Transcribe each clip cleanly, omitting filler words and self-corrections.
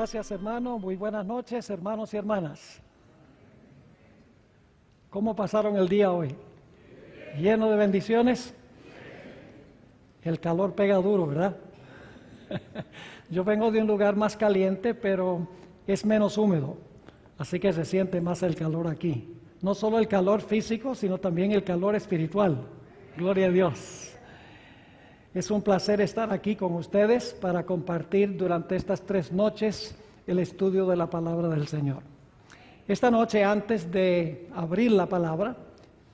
Gracias, hermano. Muy buenas noches, hermanos y hermanas. ¿Cómo pasaron el día hoy? ¿Lleno de bendiciones? El calor pega duro, ¿verdad? Yo vengo de un lugar más caliente, pero es menos húmedo, así que se siente más el calor aquí. No solo el calor físico, sino también el calor espiritual. Gloria a Dios. Es un placer estar aquí con ustedes para compartir durante estas 3 noches el estudio de la palabra del Señor. Esta noche, antes de abrir la palabra,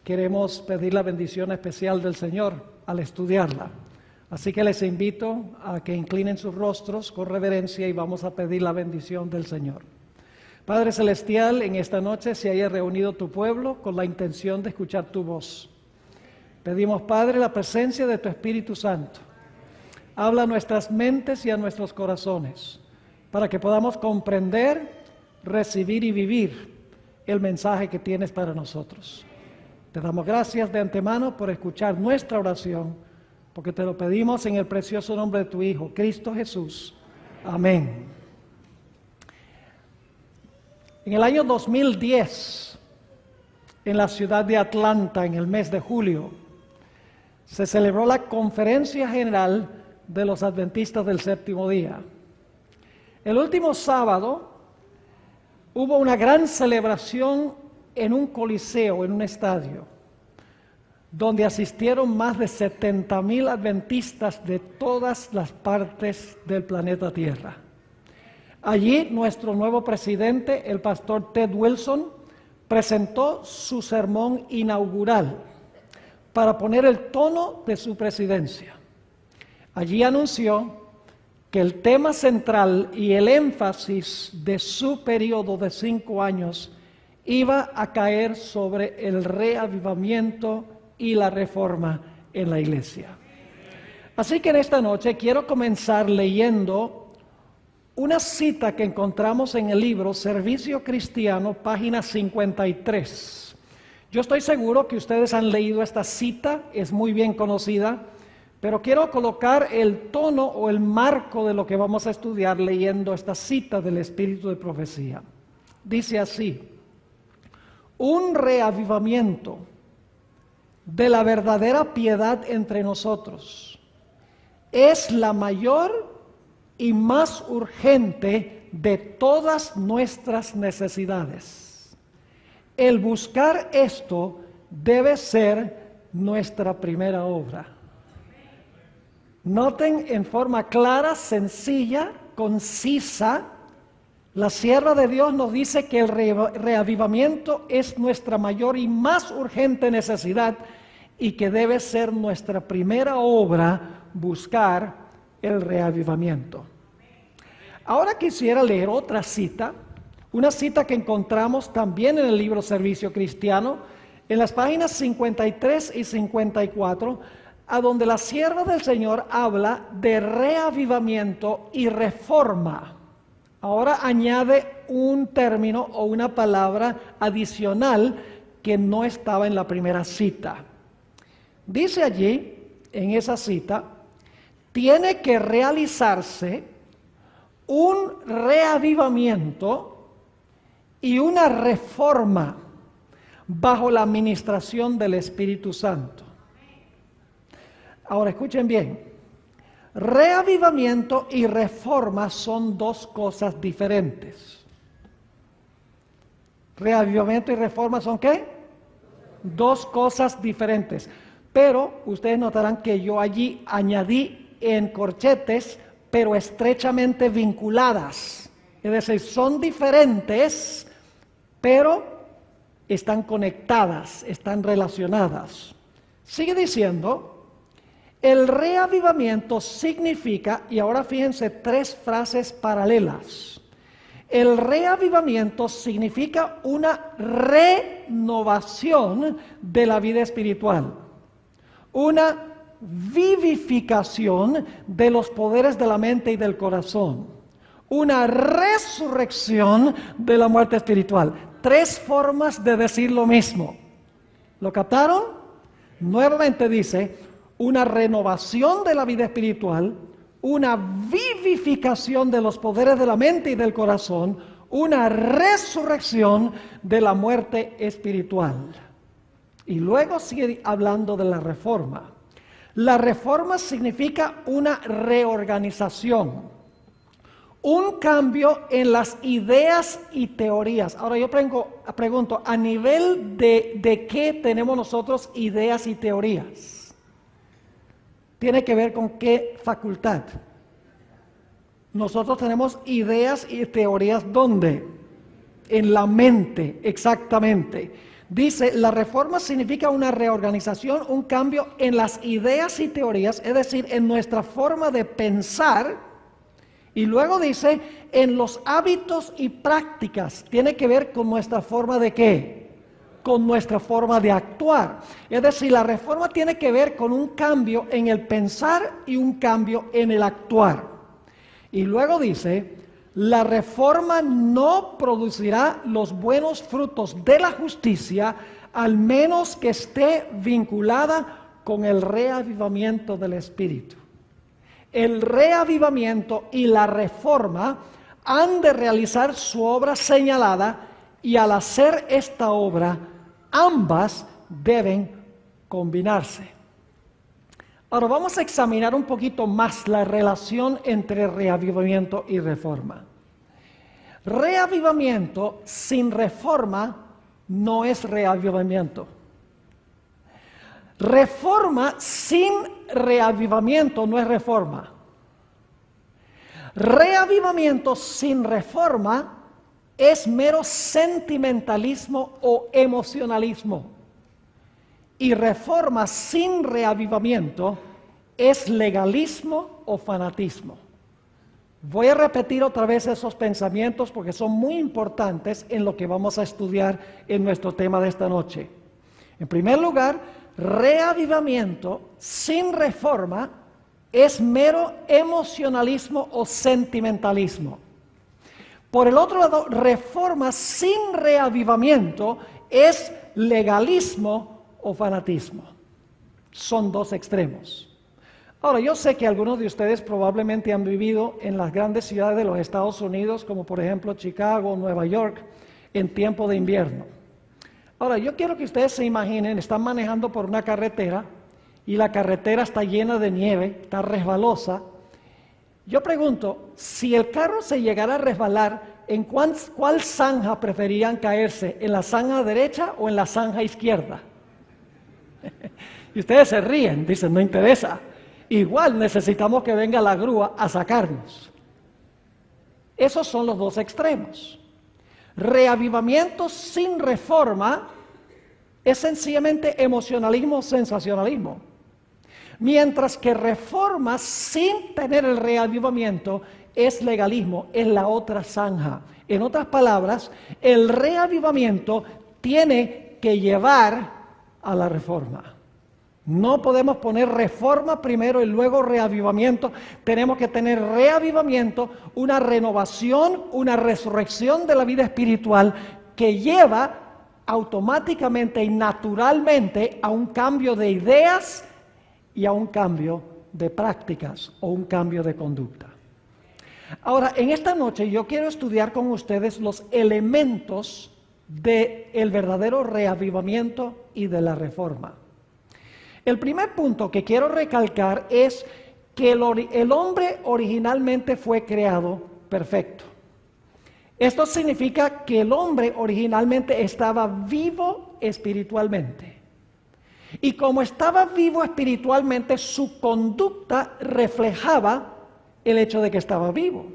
queremos pedir la bendición especial del Señor al estudiarla. Así que les invito a que inclinen sus rostros con reverencia y vamos a pedir la bendición del Señor. Padre Celestial, en esta noche se haya reunido tu pueblo con la intención de escuchar tu voz. Pedimos, Padre, la presencia de tu Espíritu Santo. Habla a nuestras mentes y a nuestros corazones para que podamos comprender, recibir y vivir el mensaje que tienes para nosotros. Te damos gracias de antemano por escuchar nuestra oración, porque te lo pedimos en el precioso nombre de tu Hijo, Cristo Jesús. Amén. En el año 2010, en la ciudad de Atlanta, en el mes de julio, se celebró la Conferencia General de los Adventistas del Séptimo Día. El último sábado hubo una gran celebración en un coliseo, en un estadio, donde asistieron más de 70,000 adventistas de todas las partes del planeta Tierra. Allí nuestro nuevo presidente, el pastor Ted Wilson, presentó su sermón inaugural para poner el tono de su presidencia. Allí anunció que el tema central y el énfasis de su periodo de 5 años iba a caer sobre el reavivamiento y la reforma en la iglesia. Así que en esta noche quiero comenzar leyendo una cita que encontramos en el libro Servicio Cristiano, página 53. Yo estoy seguro que ustedes han leído esta cita, es muy bien conocida, pero quiero colocar el tono o el marco de lo que vamos a estudiar leyendo esta cita del Espíritu de Profecía. Dice así: un reavivamiento de la verdadera piedad entre nosotros es la mayor y más urgente de todas nuestras necesidades. El buscar esto debe ser nuestra primera obra. Noten en forma clara, sencilla, concisa, la sierva de Dios nos dice que el reavivamiento es nuestra mayor y más urgente necesidad y que debe ser nuestra primera obra buscar el reavivamiento. Ahora quisiera leer otra cita, una cita que encontramos también en el libro Servicio Cristiano, en las páginas 53 y 54, a donde la sierva del Señor habla de reavivamiento y reforma. Ahora añade un término o una palabra adicional que no estaba en la primera cita. Dice allí, en esa cita, tiene que realizarse un reavivamiento y una reforma bajo la administración del Espíritu Santo. Ahora escuchen bien, reavivamiento y reforma son 2 cosas diferentes. Reavivamiento y reforma son ¿qué? 2 cosas diferentes. Pero ustedes notarán que yo allí añadí en corchetes, pero estrechamente vinculadas. Es decir, son diferentes, pero están conectadas, están relacionadas. Sigue diciendo, el reavivamiento significa, y ahora fíjense 3 frases paralelas. El reavivamiento significa una renovación de la vida espiritual, una vivificación de los poderes de la mente y del corazón, una resurrección de la muerte espiritual. 3 formas de decir lo mismo. ¿Lo captaron? Nuevamente dice, una renovación de la vida espiritual, una vivificación de los poderes de la mente y del corazón, una resurrección de la muerte espiritual. Y luego sigue hablando de la reforma. La reforma significa una reorganización, un cambio en las ideas y teorías. Ahora yo pregunto, ¿a nivel de qué tenemos nosotros ideas y teorías? Tiene que ver con qué facultad. Nosotros tenemos ideas y teorías, ¿dónde? En la mente, exactamente. Dice, la reforma significa una reorganización, un cambio en las ideas y teorías, es decir, en nuestra forma de pensar. Y luego dice, en los hábitos y prácticas, tiene que ver con nuestra forma de ¿qué? Con nuestra forma de actuar. Es decir, la reforma tiene que ver con un cambio en el pensar y un cambio en el actuar. Y luego dice, la reforma no producirá los buenos frutos de la justicia, al menos que esté vinculada con el reavivamiento del Espíritu. El reavivamiento y la reforma han de realizar su obra señalada, y al hacer esta obra, ambas deben combinarse. Ahora vamos a examinar un poquito más la relación entre reavivamiento y reforma. Reavivamiento sin reforma no es reavivamiento. Reforma sin reavivamiento no es reforma. Reavivamiento sin reforma es mero sentimentalismo o emocionalismo. Y reforma sin reavivamiento es legalismo o fanatismo. Voy a repetir otra vez esos pensamientos porque son muy importantes en lo que vamos a estudiar en nuestro tema de esta noche. En primer lugar, reavivamiento sin reforma es mero emocionalismo o sentimentalismo. Por el otro lado, reforma sin reavivamiento es legalismo o fanatismo. Son dos extremos. Ahora, yo sé que algunos de ustedes probablemente han vivido en las grandes ciudades de los Estados Unidos, como por ejemplo Chicago, Nueva York, en tiempo de invierno. Ahora, yo quiero que ustedes se imaginen, están manejando por una carretera y la carretera está llena de nieve, está resbalosa. Yo pregunto, si el carro se llegara a resbalar, ¿en cuál zanja preferirían caerse? ¿En la zanja derecha o en la zanja izquierda? Y ustedes se ríen, dicen, no interesa. Igual necesitamos que venga la grúa a sacarnos. Esos son los dos extremos. Reavivamiento sin reforma es sencillamente emocionalismo o sensacionalismo. Mientras que reforma sin tener el reavivamiento es legalismo, es la otra zanja. En otras palabras, el reavivamiento tiene que llevar a la reforma. No podemos poner reforma primero y luego reavivamiento. Tenemos que tener reavivamiento, una renovación, una resurrección de la vida espiritual que lleva automáticamente y naturalmente a un cambio de ideas y a un cambio de prácticas o un cambio de conducta. Ahora, en esta noche yo quiero estudiar con ustedes los elementos del verdadero reavivamiento y de la reforma. El primer punto que quiero recalcar es que el hombre originalmente fue creado perfecto. Esto significa que el hombre originalmente estaba vivo espiritualmente. Y como estaba vivo espiritualmente, su conducta reflejaba el hecho de que estaba vivo.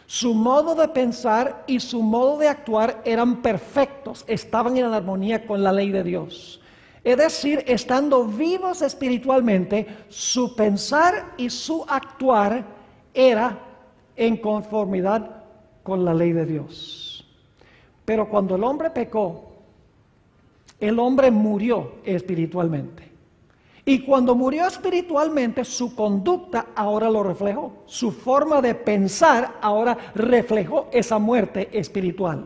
Su modo de pensar y su modo de actuar eran perfectos, estaban en armonía con la ley de Dios. Es decir, estando vivos espiritualmente, su pensar y su actuar era en conformidad con la ley de Dios. Pero cuando el hombre pecó, el hombre murió espiritualmente. Y cuando murió espiritualmente, su conducta ahora lo reflejó. Su forma de pensar ahora reflejó esa muerte espiritual.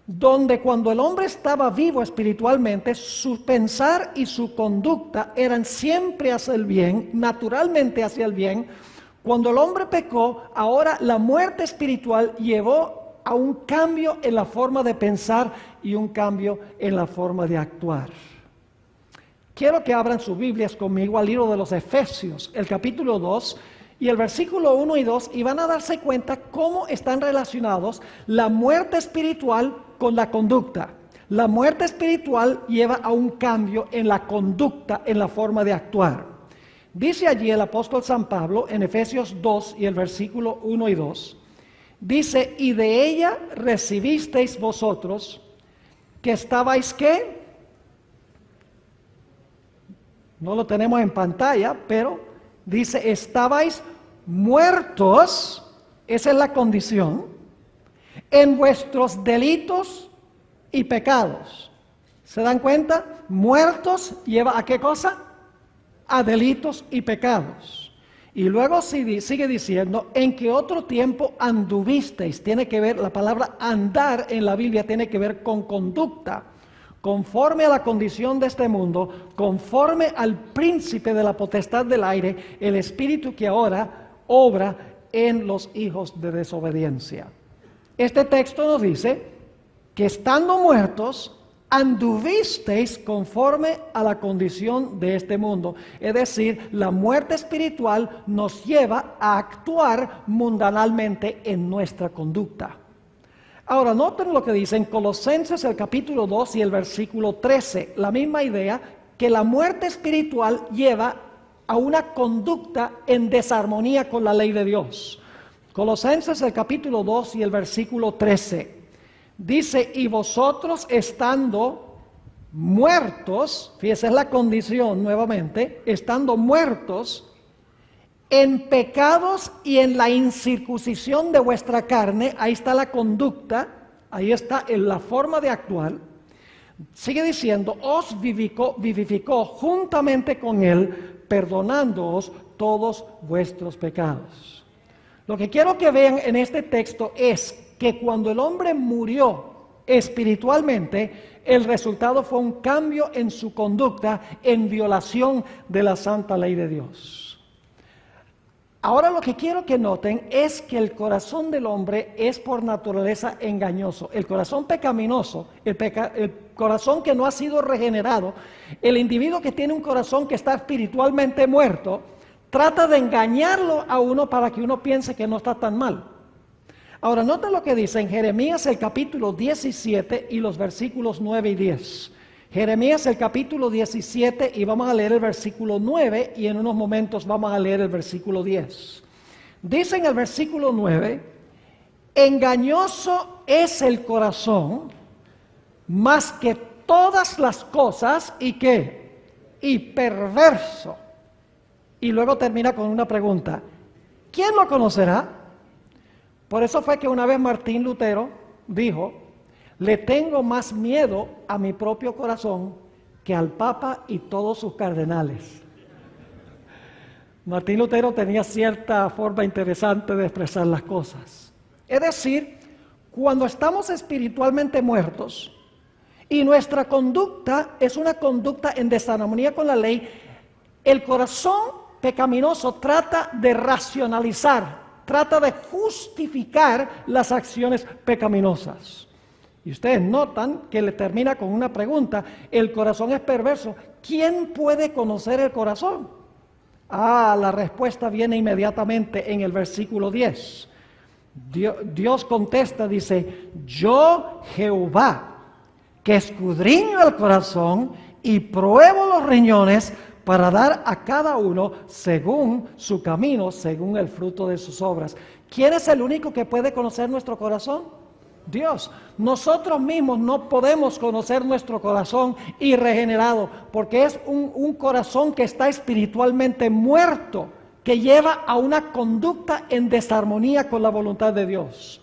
Donde cuando el hombre estaba vivo espiritualmente, su pensar y su conducta eran siempre hacia el bien, naturalmente hacia el bien. Cuando el hombre pecó, ahora la muerte espiritual llevó a un cambio en la forma de pensar y un cambio en la forma de actuar. Quiero que abran sus Biblias conmigo al libro de los Efesios, el capítulo 2 y el versículo 1 y 2, y van a darse cuenta cómo están relacionados la muerte espiritual con la conducta. La muerte espiritual lleva a un cambio en la conducta, en la forma de actuar. Dice allí el apóstol San Pablo en Efesios 2 y el versículo 1 y 2, dice, y de ella recibisteis vosotros, que estabais, ¿qué? No lo tenemos en pantalla, pero dice, estabais muertos, esa es la condición, en vuestros delitos y pecados. ¿Se dan cuenta? Muertos lleva a qué cosa? A delitos y pecados. Y luego sigue diciendo, en que otro tiempo anduvisteis. Tiene que ver, la palabra andar en la Biblia tiene que ver con conducta. Conforme a la condición de este mundo, conforme al príncipe de la potestad del aire, el espíritu que ahora obra en los hijos de desobediencia. Este texto nos dice que estando muertos, anduvisteis conforme a la condición de este mundo. Es decir, la muerte espiritual nos lleva a actuar mundanalmente en nuestra conducta. Ahora, noten lo que dice en Colosenses el capítulo 2 y el versículo 13. La misma idea, que la muerte espiritual lleva a una conducta en desarmonía con la ley de Dios. Colosenses el capítulo 2 y el versículo 13. Dice, y vosotros estando muertos, fíjese, es la condición nuevamente, estando muertos en pecados y en la incircuncisión de vuestra carne, ahí está la conducta, ahí está en la forma de actuar. Sigue diciendo, os vivificó juntamente con él, perdonándoos todos vuestros pecados. Lo que quiero que vean en este texto es que cuando el hombre murió espiritualmente, el resultado fue un cambio en su conducta en violación de la santa ley de Dios. Ahora lo que quiero que noten es que el corazón del hombre es por naturaleza engañoso. El corazón pecaminoso, el corazón que no ha sido regenerado, el individuo que tiene un corazón que está espiritualmente muerto, trata de engañarlo a uno para que uno piense que no está tan mal. Ahora noten lo que dice en Jeremías el capítulo 17 y los versículos 9 y 10. Jeremías el capítulo 17 y vamos a leer el versículo 9 y en unos momentos vamos a leer el versículo 10. Dice en el versículo 9, engañoso es el corazón más que todas las cosas y ¿qué? Y perverso. Y luego termina con una pregunta, ¿quién lo conocerá? Por eso fue que una vez Martín Lutero dijo, le tengo más miedo a mi propio corazón que al Papa y todos sus cardenales. Martín Lutero tenía cierta forma interesante de expresar las cosas. Es decir, cuando estamos espiritualmente muertos y nuestra conducta es una conducta en desarmonía con la ley, el corazón pecaminoso trata de racionalizar, trata de justificar las acciones pecaminosas. Y ustedes notan que le termina con una pregunta, el corazón es perverso, ¿quién puede conocer el corazón? La respuesta viene inmediatamente en el versículo 10. Dios contesta, dice, yo Jehová, que escudriño el corazón y pruebo los riñones para dar a cada uno según su camino, según el fruto de sus obras. ¿Quién es el único que puede conocer nuestro corazón? Dios. Nosotros mismos no podemos conocer nuestro corazón y regenerado, porque es un corazón que está espiritualmente muerto, que lleva a una conducta en desarmonía con la voluntad de Dios.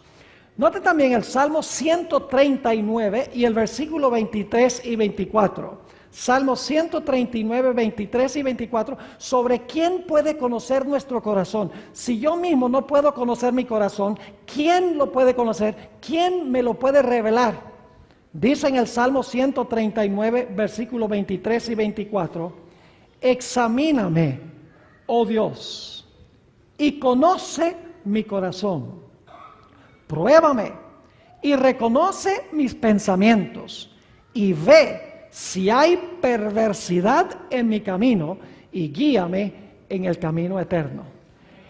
Note también el Salmo 139 y el versículo 23 y 24. Salmo 139, 23 y 24, sobre quién puede conocer nuestro corazón. Si yo mismo no puedo conocer mi corazón, ¿quién lo puede conocer? ¿Quién me lo puede revelar? Dice en el Salmo 139, versículos 23 y 24, examíname, oh Dios, y conoce mi corazón. Pruébame y reconoce mis pensamientos y ve si hay perversidad en mi camino y guíame en el camino eterno.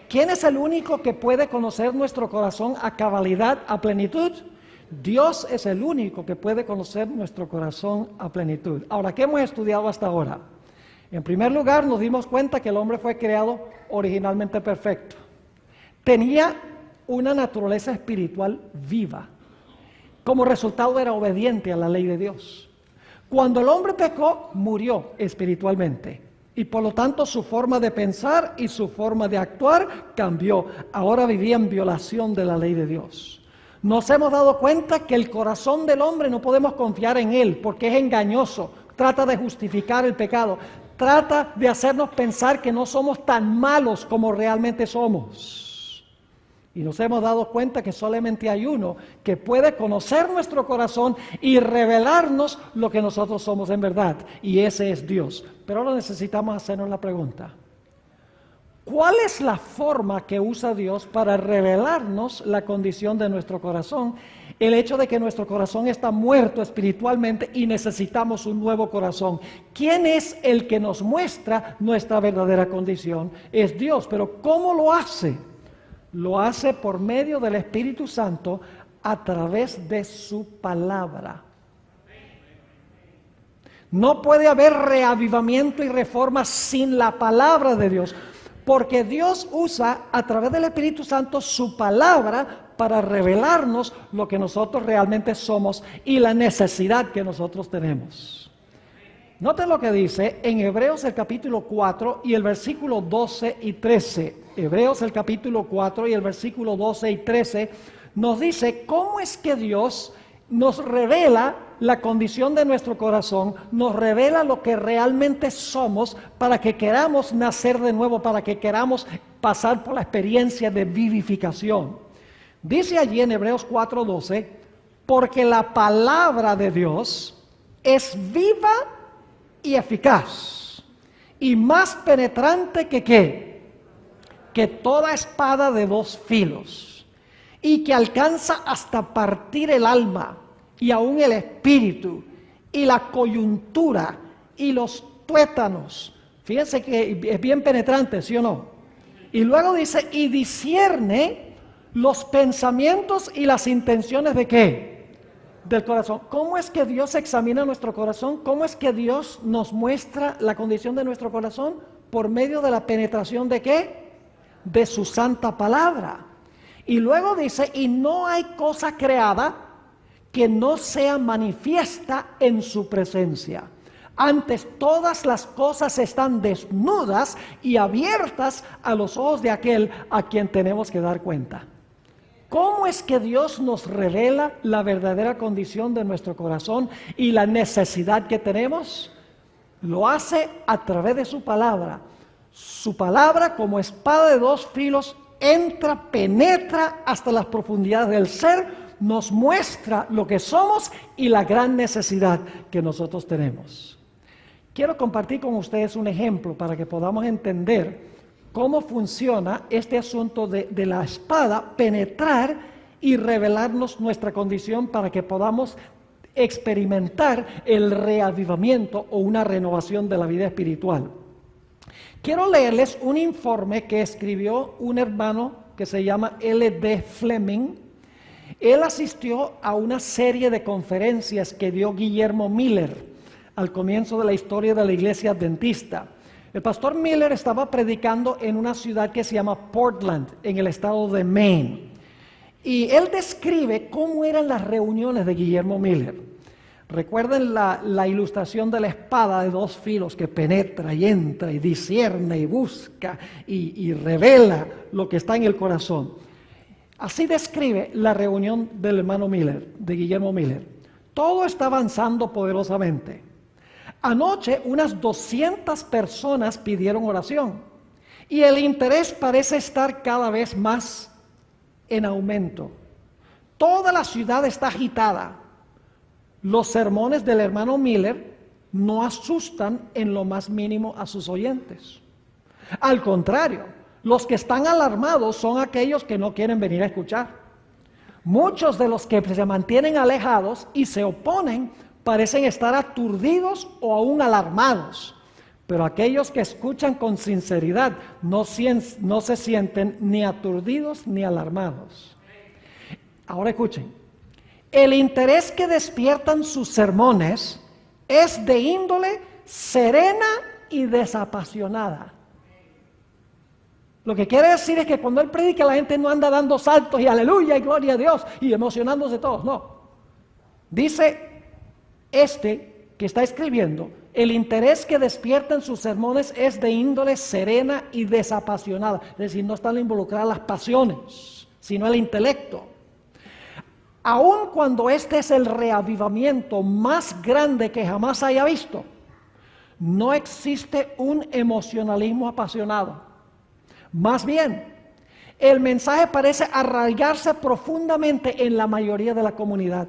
¿Quién es el único que puede conocer nuestro corazón a cabalidad, a plenitud? Dios es el único que puede conocer nuestro corazón a plenitud. Ahora, ¿qué hemos estudiado hasta ahora? En primer lugar, nos dimos cuenta que el hombre fue creado originalmente perfecto. Tenía una naturaleza espiritual viva. Como resultado era obediente a la ley de Dios. Cuando el hombre pecó, murió espiritualmente. Y por lo tanto su forma de pensar y su forma de actuar cambió. Ahora vivía en violación de la ley de Dios. Nos hemos dado cuenta que el corazón del hombre no podemos confiar en él porque es engañoso. Trata de justificar el pecado. Trata de hacernos pensar que no somos tan malos como realmente somos. Y nos hemos dado cuenta que solamente hay uno que puede conocer nuestro corazón y revelarnos lo que nosotros somos en verdad. Y ese es Dios. Pero ahora necesitamos hacernos la pregunta. ¿Cuál es la forma que usa Dios para revelarnos la condición de nuestro corazón? El hecho de que nuestro corazón está muerto espiritualmente y necesitamos un nuevo corazón. ¿Quién es el que nos muestra nuestra verdadera condición? Es Dios. Pero ¿cómo lo hace? Lo hace por medio del Espíritu Santo a través de su palabra. No puede haber reavivamiento y reforma sin la palabra de Dios, porque Dios usa a través del Espíritu Santo su palabra para revelarnos lo que nosotros realmente somos y la necesidad que nosotros tenemos. Noten lo que dice en Hebreos el capítulo 4 y el versículo 12 y 13. Hebreos el capítulo 4 y el versículo 12 y 13 nos dice cómo es que Dios nos revela la condición de nuestro corazón, nos revela lo que realmente somos para que queramos nacer de nuevo, para que queramos pasar por la experiencia de vivificación. Dice allí en Hebreos 4:12, porque la palabra de Dios es viva y eficaz y más penetrante que ¿qué? Que toda espada de dos filos y que alcanza hasta partir el alma y aún el espíritu y la coyuntura y los tuétanos. Fíjense que es bien penetrante, ¿sí o no? Y luego dice, y discierne los pensamientos y las intenciones ¿de qué? Del corazón. ¿Cómo es que Dios examina nuestro corazón? ¿Cómo es que Dios nos muestra la condición de nuestro corazón? Por medio de la penetración ¿de qué? De su santa palabra. Y luego dice, y no hay cosa creada que no sea manifiesta en su presencia. Antes todas las cosas están desnudas y abiertas a los ojos de aquel a quien tenemos que dar cuenta. ¿Cómo es que Dios nos revela la verdadera condición de nuestro corazón y la necesidad que tenemos? Lo hace a través de su palabra. Su palabra, como espada de dos filos, entra, penetra hasta las profundidades del ser, nos muestra lo que somos y la gran necesidad que nosotros tenemos. Quiero compartir con ustedes un ejemplo para que podamos entender cómo funciona este asunto de la espada, penetrar y revelarnos nuestra condición para que podamos experimentar el reavivamiento o una renovación de la vida espiritual. Quiero leerles un informe que escribió un hermano que se llama L.D. Fleming. Él asistió a una serie de conferencias que dio Guillermo Miller al comienzo de la historia de la iglesia adventista. El pastor Miller estaba predicando en una ciudad que se llama Portland, en el estado de Maine. Y él describe cómo eran las reuniones de Guillermo Miller. Recuerden la ilustración de la espada de dos filos que penetra y entra y discierne y busca y revela lo que está en el corazón. Así describe la reunión del hermano Miller, de Guillermo Miller. Todo está avanzando poderosamente. Anoche unas 200 personas pidieron oración y el interés parece estar cada vez más en aumento. Toda la ciudad está agitada. Los sermones del hermano Miller no asustan en lo más mínimo a sus oyentes. Al contrario, Los que están alarmados son aquellos que no quieren venir a escuchar. Muchos de los que se mantienen alejados y se oponen parecen estar aturdidos o aún alarmados. Pero aquellos que escuchan con sinceridad no se sienten ni aturdidos ni alarmados. Ahora escuchen. El interés que despiertan sus sermones es de índole serena y desapasionada. Lo que quiere decir es que cuando él predica, la gente no anda dando saltos y aleluya y gloria a Dios y emocionándose todos, no. Dice que está escribiendo, el interés que despiertan sus sermones es de índole serena y desapasionada. Es decir, no están involucradas las pasiones, sino el intelecto. Aun cuando este es el reavivamiento más grande que jamás haya visto, no existe un emocionalismo apasionado. Más bien, el mensaje parece arraigarse profundamente en la mayoría de la comunidad.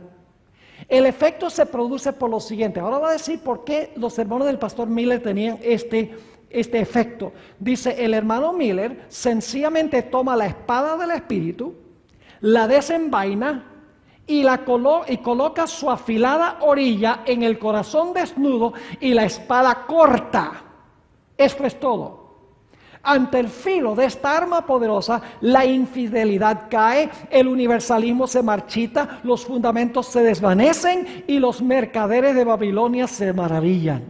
El efecto se produce por lo siguiente. Ahora voy a decir por qué los sermones del pastor Miller tenían este efecto. Dice, el hermano Miller sencillamente toma la espada del Espíritu, la desenvaina y coloca su afilada orilla en el corazón desnudo y la espada corta. Esto es todo. Ante el filo de esta arma poderosa, la infidelidad cae, el universalismo se marchita, los fundamentos se desvanecen y los mercaderes de Babilonia se maravillan.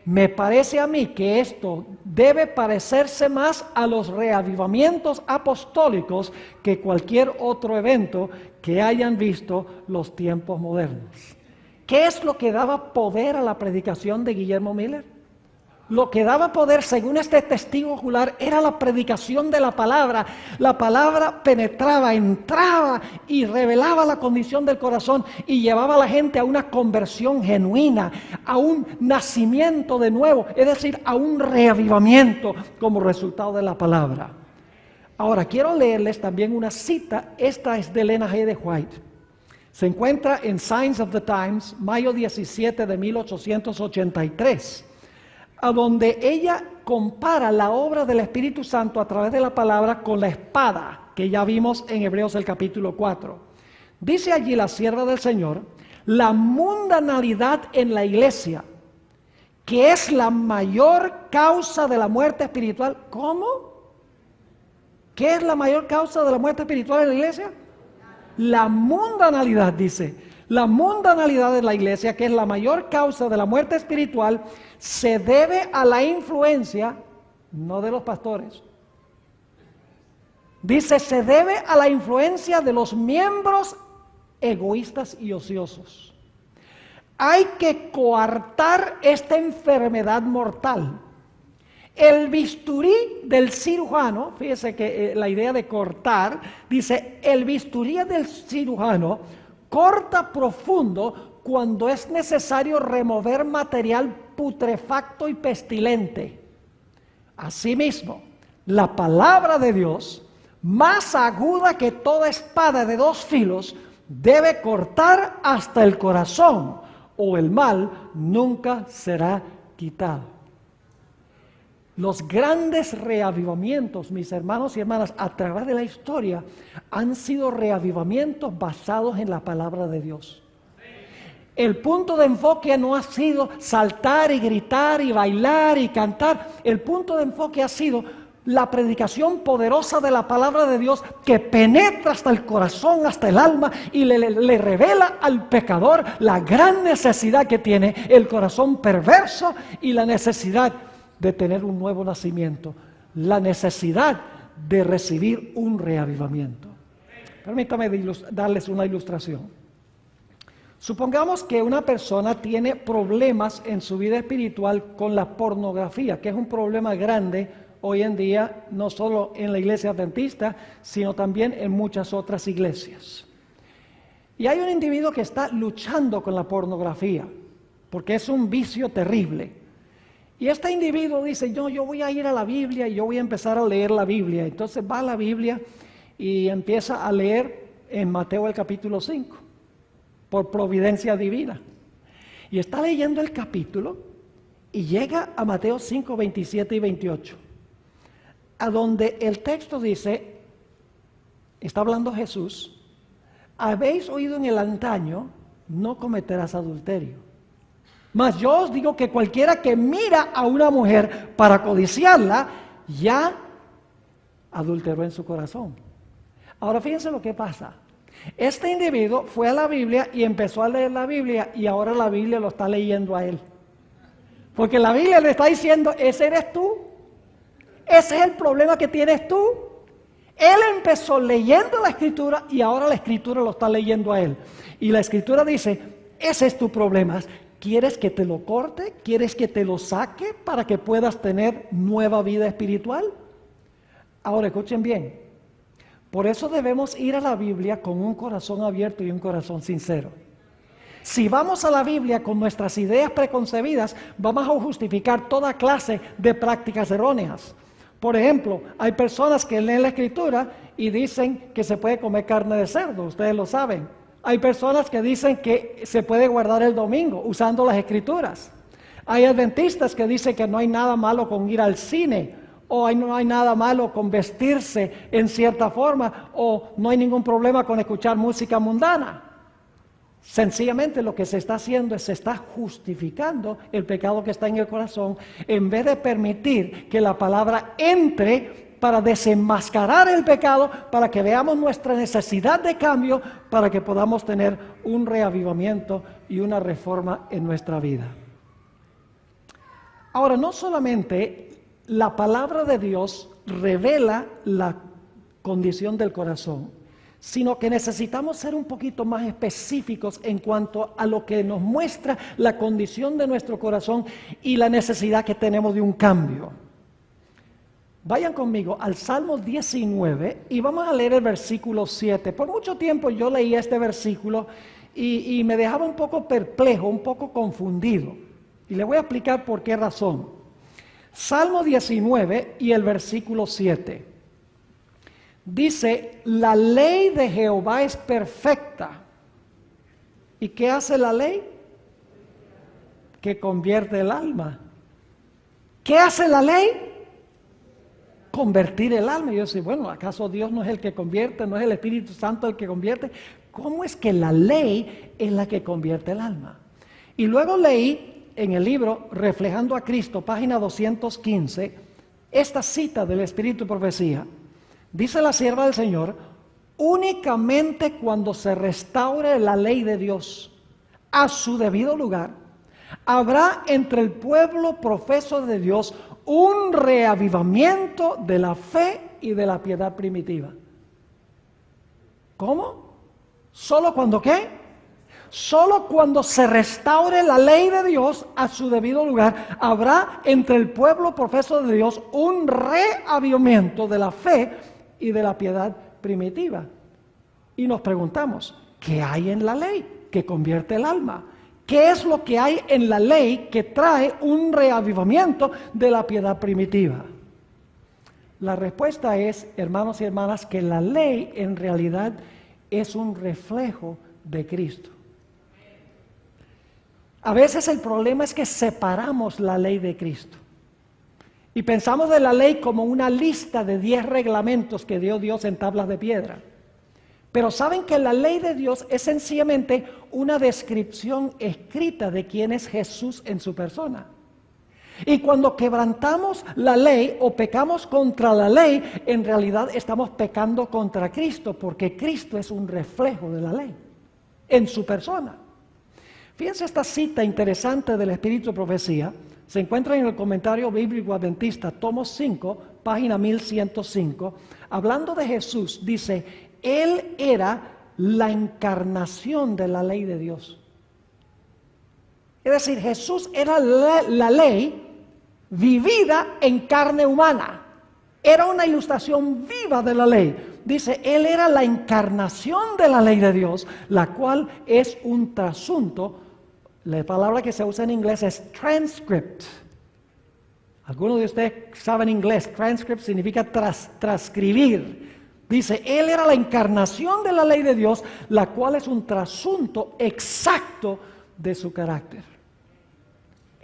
Me parece a mí que esto debe parecerse más a los reavivamientos apostólicos que cualquier otro evento que hayan visto los tiempos modernos. ¿Qué es lo que daba poder a la predicación de Guillermo Miller? Lo que daba poder, según este testigo ocular, era la predicación de la palabra. La palabra penetraba, entraba y revelaba la condición del corazón y llevaba a la gente a una conversión genuina, a un nacimiento de nuevo, es decir, a un reavivamiento como resultado de la palabra. Ahora, quiero leerles también una cita. Esta es de Elena G. de White. Se encuentra en Signs of the Times, mayo 17 de 1883. A donde ella compara la obra del Espíritu Santo a través de la palabra con la espada, que ya vimos en Hebreos el capítulo 4. Dice allí la sierva del Señor, la mundanalidad en la iglesia, que es la mayor causa de la muerte espiritual. ¿Cómo? ¿Qué es la mayor causa de la muerte espiritual en la iglesia? La mundanalidad, dice. La mundanalidad de la iglesia, que es la mayor causa de la muerte espiritual, se debe a la influencia, no de los pastores. Dice, se debe a la influencia de los miembros egoístas y ociosos. Hay que coartar esta enfermedad mortal. El bisturí del cirujano, fíjese que la idea de cortar, dice, el bisturí del cirujano corta profundo cuando es necesario remover material putrefacto y pestilente. Asimismo, la palabra de Dios, más aguda que toda espada de dos filos, debe cortar hasta el corazón, o el mal nunca será quitado. Los grandes reavivamientos, mis hermanos y hermanas, a través de la historia, han sido reavivamientos basados en la palabra de Dios. El punto de enfoque no ha sido saltar y gritar y bailar y cantar. El punto de enfoque ha sido la predicación poderosa de la palabra de Dios que penetra hasta el corazón, hasta el alma y le revela al pecador la gran necesidad que tiene el corazón perverso y la necesidad de tener un nuevo nacimiento, la necesidad de recibir un reavivamiento. Permítame darles una ilustración. Supongamos que una persona tiene problemas en su vida espiritual con la pornografía, que es un problema grande hoy en día, no solo en la iglesia adventista, sino también en muchas otras iglesias. Y hay un individuo que está luchando con la pornografía, porque es un vicio terrible. Y este individuo dice, yo voy a ir a la Biblia y yo voy a empezar a leer la Biblia. Entonces va a la Biblia y empieza a leer en Mateo el capítulo 5, por providencia divina. Y está leyendo el capítulo y llega a Mateo 5, 27 y 28. a donde el texto dice, está hablando Jesús, habéis oído en el antaño, no cometerás adulterio. Mas yo os digo que cualquiera que mira a una mujer para codiciarla, ya adulteró en su corazón. Ahora fíjense lo que pasa. Este individuo fue a la Biblia y empezó a leer la Biblia y ahora la Biblia lo está leyendo a él. Porque la Biblia le está diciendo, ese eres tú. Ese es el problema que tienes tú. Él empezó leyendo la Escritura y ahora la Escritura lo está leyendo a él. Y la Escritura dice, ese es tu problema. ¿Quieres que te lo corte? ¿Quieres que te lo saque para que puedas tener nueva vida espiritual? Ahora escuchen bien. Por eso debemos ir a la Biblia con un corazón abierto y un corazón sincero. Si vamos a la Biblia con nuestras ideas preconcebidas, vamos a justificar toda clase de prácticas erróneas. Por ejemplo, hay personas que leen la Escritura y dicen que se puede comer carne de cerdo, ustedes lo saben. Hay personas que dicen que se puede guardar el domingo usando las Escrituras. Hay adventistas que dicen que no hay nada malo con ir al cine, o no hay nada malo con vestirse en cierta forma, o no hay ningún problema con escuchar música mundana. Sencillamente lo que se está haciendo es se está justificando el pecado que está en el corazón en vez de permitir que la palabra entre para desenmascarar el pecado, para que veamos nuestra necesidad de cambio, para que podamos tener un reavivamiento y una reforma en nuestra vida. Ahora, no solamente la palabra de Dios revela la condición del corazón, sino que necesitamos ser un poquito más específicos en cuanto a lo que nos muestra la condición de nuestro corazón y la necesidad que tenemos de un cambio. Vayan conmigo al Salmo 19 y vamos a leer el versículo 7. Por mucho tiempo yo leía este versículo y me dejaba un poco perplejo, un poco confundido. Y le voy a explicar por qué razón. Salmo 19 y el versículo 7. Dice, la ley de Jehová es perfecta. ¿Y qué hace la ley? Que convierte el alma. ¿Qué hace la ley? Convertir el alma. Y yo decía, bueno, ¿acaso Dios no es el que convierte? ¿No es el Espíritu Santo el que convierte? ¿Cómo es que la ley es la que convierte el alma? Y luego leí en el libro Reflejando a Cristo, página 215, esta cita del Espíritu y Profecía. Dice la sierva del Señor, únicamente cuando se restaure la ley de Dios a su debido lugar, habrá entre el pueblo profeso de Dios un reavivamiento de la fe y de la piedad primitiva. ¿Cómo? ¿Solo cuando qué? Solo cuando se restaure la ley de Dios a su debido lugar, habrá entre el pueblo profeso de Dios un reavivamiento de la fe y de la piedad primitiva. Y nos preguntamos, ¿qué hay en la ley que convierte el alma? ¿Qué es lo que hay en la ley que trae un reavivamiento de la piedad primitiva? La respuesta es, hermanos y hermanas, que la ley en realidad es un reflejo de Cristo. A veces el problema es que separamos la ley de Cristo. Y pensamos de la ley como una lista de 10 reglamentos que dio Dios en tablas de piedra. Pero saben que la ley de Dios es sencillamente una descripción escrita de quién es Jesús en su persona. Y cuando quebrantamos la ley o pecamos contra la ley, en realidad estamos pecando contra Cristo, porque Cristo es un reflejo de la ley en su persona. Fíjense esta cita interesante del Espíritu de Profecía. Se encuentra en el Comentario Bíblico Adventista, tomo 5, página 1105. Hablando de Jesús, dice, Él era la encarnación de la ley de Dios. Es decir, Jesús era la ley vivida en carne humana. Era una ilustración viva de la ley. Dice, Él era la encarnación de la ley de Dios, la cual es un trasunto. La palabra que se usa en inglés es transcript. Algunos de ustedes saben inglés. Transcript significa transcribir. Dice, Él era la encarnación de la ley de Dios, la cual es un trasunto exacto de su carácter.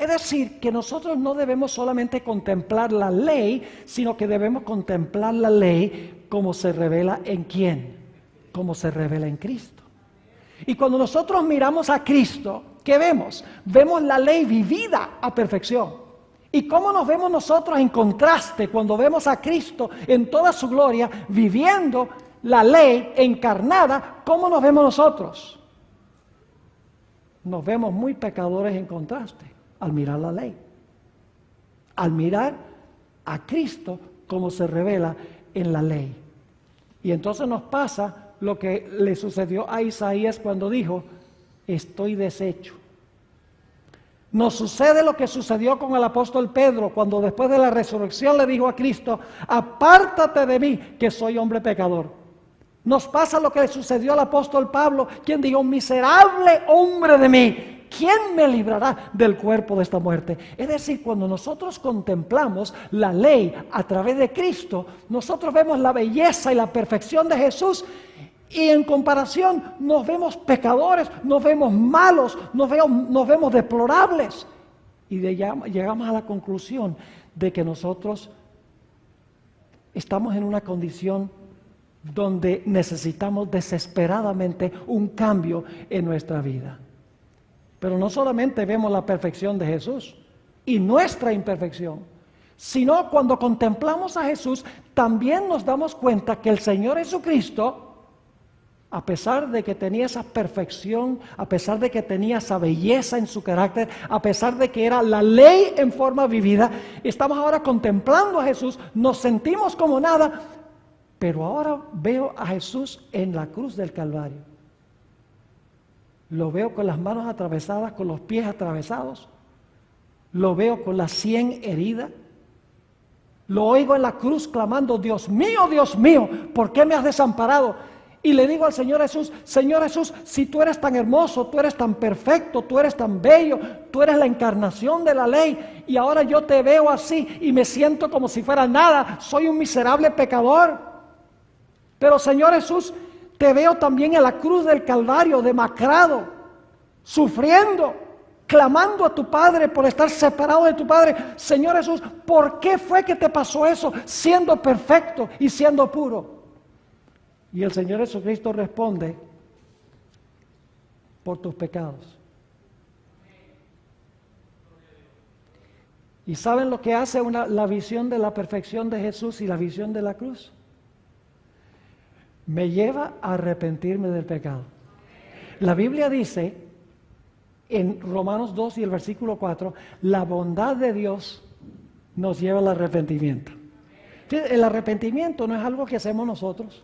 Es decir, que nosotros no debemos solamente contemplar la ley, sino que debemos contemplar la ley como se revela en quién, como se revela en Cristo. Y cuando nosotros miramos a Cristo, ¿qué vemos? Vemos la ley vivida a perfección. ¿Y cómo nos vemos nosotros en contraste cuando vemos a Cristo en toda su gloria, viviendo la ley encarnada? ¿Cómo nos vemos nosotros? Nos vemos muy pecadores en contraste al mirar la ley, al mirar a Cristo como se revela en la ley. Y entonces nos pasa lo que le sucedió a Isaías cuando dijo, estoy deshecho. Nos sucede lo que sucedió con el apóstol Pedro cuando después de la resurrección le dijo a Cristo, apártate de mí que soy hombre pecador. Nos pasa lo que le sucedió al apóstol Pablo, quien dijo, miserable hombre de mí, ¿quién me librará del cuerpo de esta muerte? Es decir, cuando nosotros contemplamos la ley a través de Cristo, nosotros vemos la belleza y la perfección de Jesús. Y en comparación nos vemos pecadores, nos vemos malos, nos vemos deplorables. Y llegamos a la conclusión de que nosotros estamos en una condición donde necesitamos desesperadamente un cambio en nuestra vida. Pero no solamente vemos la perfección de Jesús y nuestra imperfección, sino cuando contemplamos a Jesús, también nos damos cuenta que el Señor Jesucristo, a pesar de que tenía esa perfección, a pesar de que tenía esa belleza en su carácter, a pesar de que era la ley en forma vivida, estamos ahora contemplando a Jesús, nos sentimos como nada, pero ahora veo a Jesús en la cruz del Calvario. Lo veo con las manos atravesadas, con los pies atravesados, lo veo con las 100 heridas, lo oigo en la cruz clamando, Dios mío, ¿por qué me has desamparado? Y le digo al Señor Jesús, si tú eres tan hermoso, tú eres tan perfecto, tú eres tan bello, tú eres la encarnación de la ley, y ahora yo te veo así y me siento como si fuera nada, soy un miserable pecador. Pero Señor Jesús, te veo también en la cruz del Calvario, demacrado, sufriendo, clamando a tu Padre por estar separado de tu Padre. Señor Jesús, ¿por qué fue que te pasó eso siendo perfecto y siendo puro? Y el Señor Jesucristo responde, por tus pecados. ¿Y saben lo que hace la visión de la perfección de Jesús y la visión de la cruz? Me lleva a arrepentirme del pecado. La Biblia dice en Romanos 2 y el versículo 4, la bondad de Dios nos lleva al arrepentimiento. El arrepentimiento no es algo que hacemos nosotros.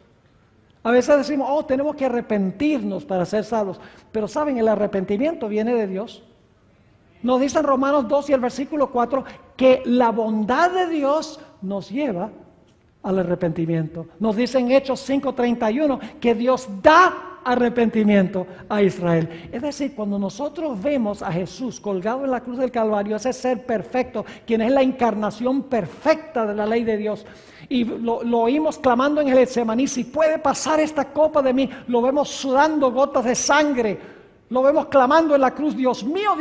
A veces decimos, tenemos que arrepentirnos para ser salvos. Pero saben, el arrepentimiento viene de Dios. Nos dice en Romanos 2 y el versículo 4 que la bondad de Dios nos lleva al arrepentimiento. Nos dice en Hechos 5:31 que Dios da arrepentimiento a Israel. Es decir, cuando nosotros vemos a Jesús colgado en la cruz del Calvario, ese ser perfecto, quien es la encarnación perfecta de la ley de Dios, y lo oímos clamando en el Getsemaní, si puede pasar esta copa de mí, lo vemos sudando gotas de sangre, lo vemos clamando en la cruz, Dios mío,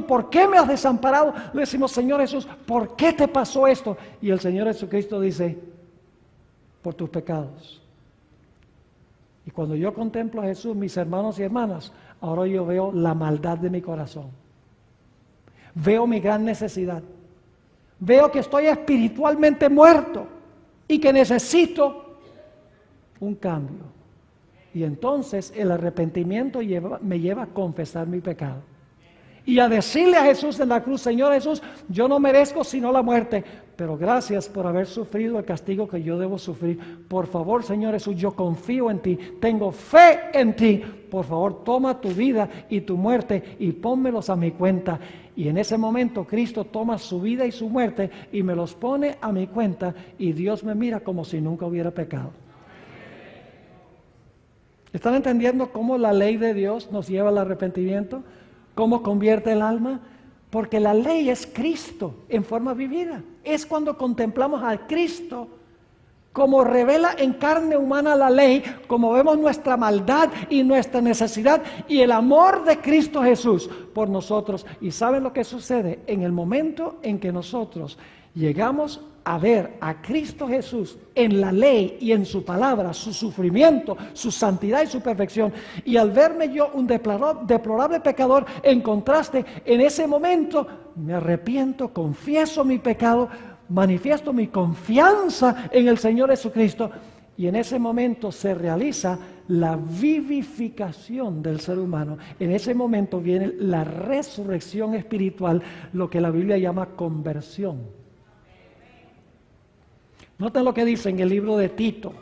¿por qué me has desamparado? Le decimos, Señor Jesús, ¿por qué te pasó esto? Y el Señor Jesucristo dice, por tus pecados. Y cuando yo contemplo a Jesús, mis hermanos y hermanas, ahora yo veo la maldad de mi corazón. Veo mi gran necesidad. Veo que estoy espiritualmente muerto y que necesito un cambio. Y entonces el arrepentimiento me lleva a confesar mi pecado. Y a decirle a Jesús en la cruz, Señor Jesús, yo no merezco sino la muerte, pero gracias por haber sufrido el castigo que yo debo sufrir. Por favor, Señor Jesús, yo confío en ti, tengo fe en ti. Por favor, toma tu vida y tu muerte y pónmelos a mi cuenta. Y en ese momento Cristo toma su vida y su muerte y me los pone a mi cuenta y Dios me mira como si nunca hubiera pecado. ¿Están entendiendo cómo la ley de Dios nos lleva al arrepentimiento? ¿Cómo convierte el alma? Porque la ley es Cristo en forma vivida. Es cuando contemplamos a Cristo como revela en carne humana la ley, como vemos nuestra maldad y nuestra necesidad y el amor de Cristo Jesús por nosotros. ¿Y saben lo que sucede? En el momento en que nosotros llegamos a ver a Cristo Jesús en la ley y en su palabra, su sufrimiento, su santidad y su perfección, y al verme yo un deplorable pecador, en contraste, en ese momento me arrepiento, confieso mi pecado, manifiesto mi confianza en el Señor Jesucristo, y en ese momento se realiza la vivificación del ser humano. En ese momento viene la resurrección espiritual, lo que la Biblia llama conversión. Noten lo que dice en el libro de Tito,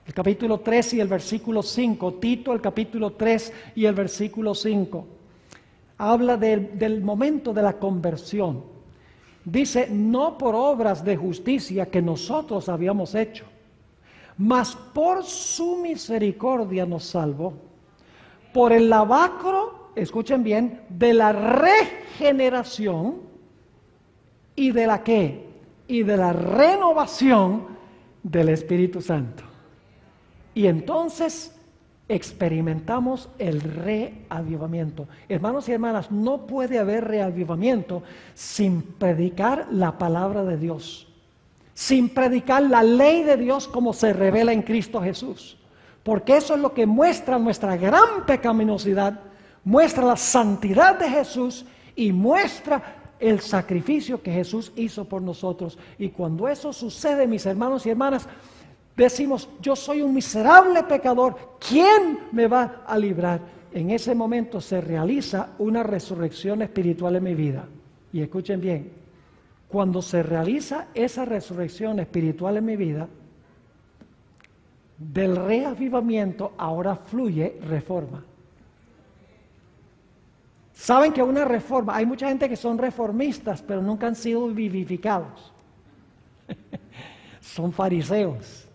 el capítulo 3 y el versículo 5. Tito, el capítulo 3 y el versículo 5. Habla del momento de la conversión. Dice, no por obras de justicia que nosotros habíamos hecho, mas por su misericordia nos salvó, por el lavacro, escuchen bien, de la regeneración y de la ¿qué? Y de la renovación del Espíritu Santo. Y entonces experimentamos el reavivamiento. Hermanos y hermanas, no puede haber reavivamiento sin predicar la palabra de Dios, sin predicar la ley de Dios como se revela en Cristo Jesús, porque eso es lo que muestra nuestra gran pecaminosidad, muestra la santidad de Jesús y muestra el sacrificio que Jesús hizo por nosotros. Y cuando eso sucede, mis hermanos y hermanas, decimos, yo soy un miserable pecador, ¿quién me va a librar? En ese momento se realiza una resurrección espiritual en mi vida. Y escuchen bien, cuando se realiza esa resurrección espiritual en mi vida, del reavivamiento ahora fluye reforma. Saben que una reforma, hay mucha gente que son reformistas, pero nunca han sido vivificados. Son fariseos.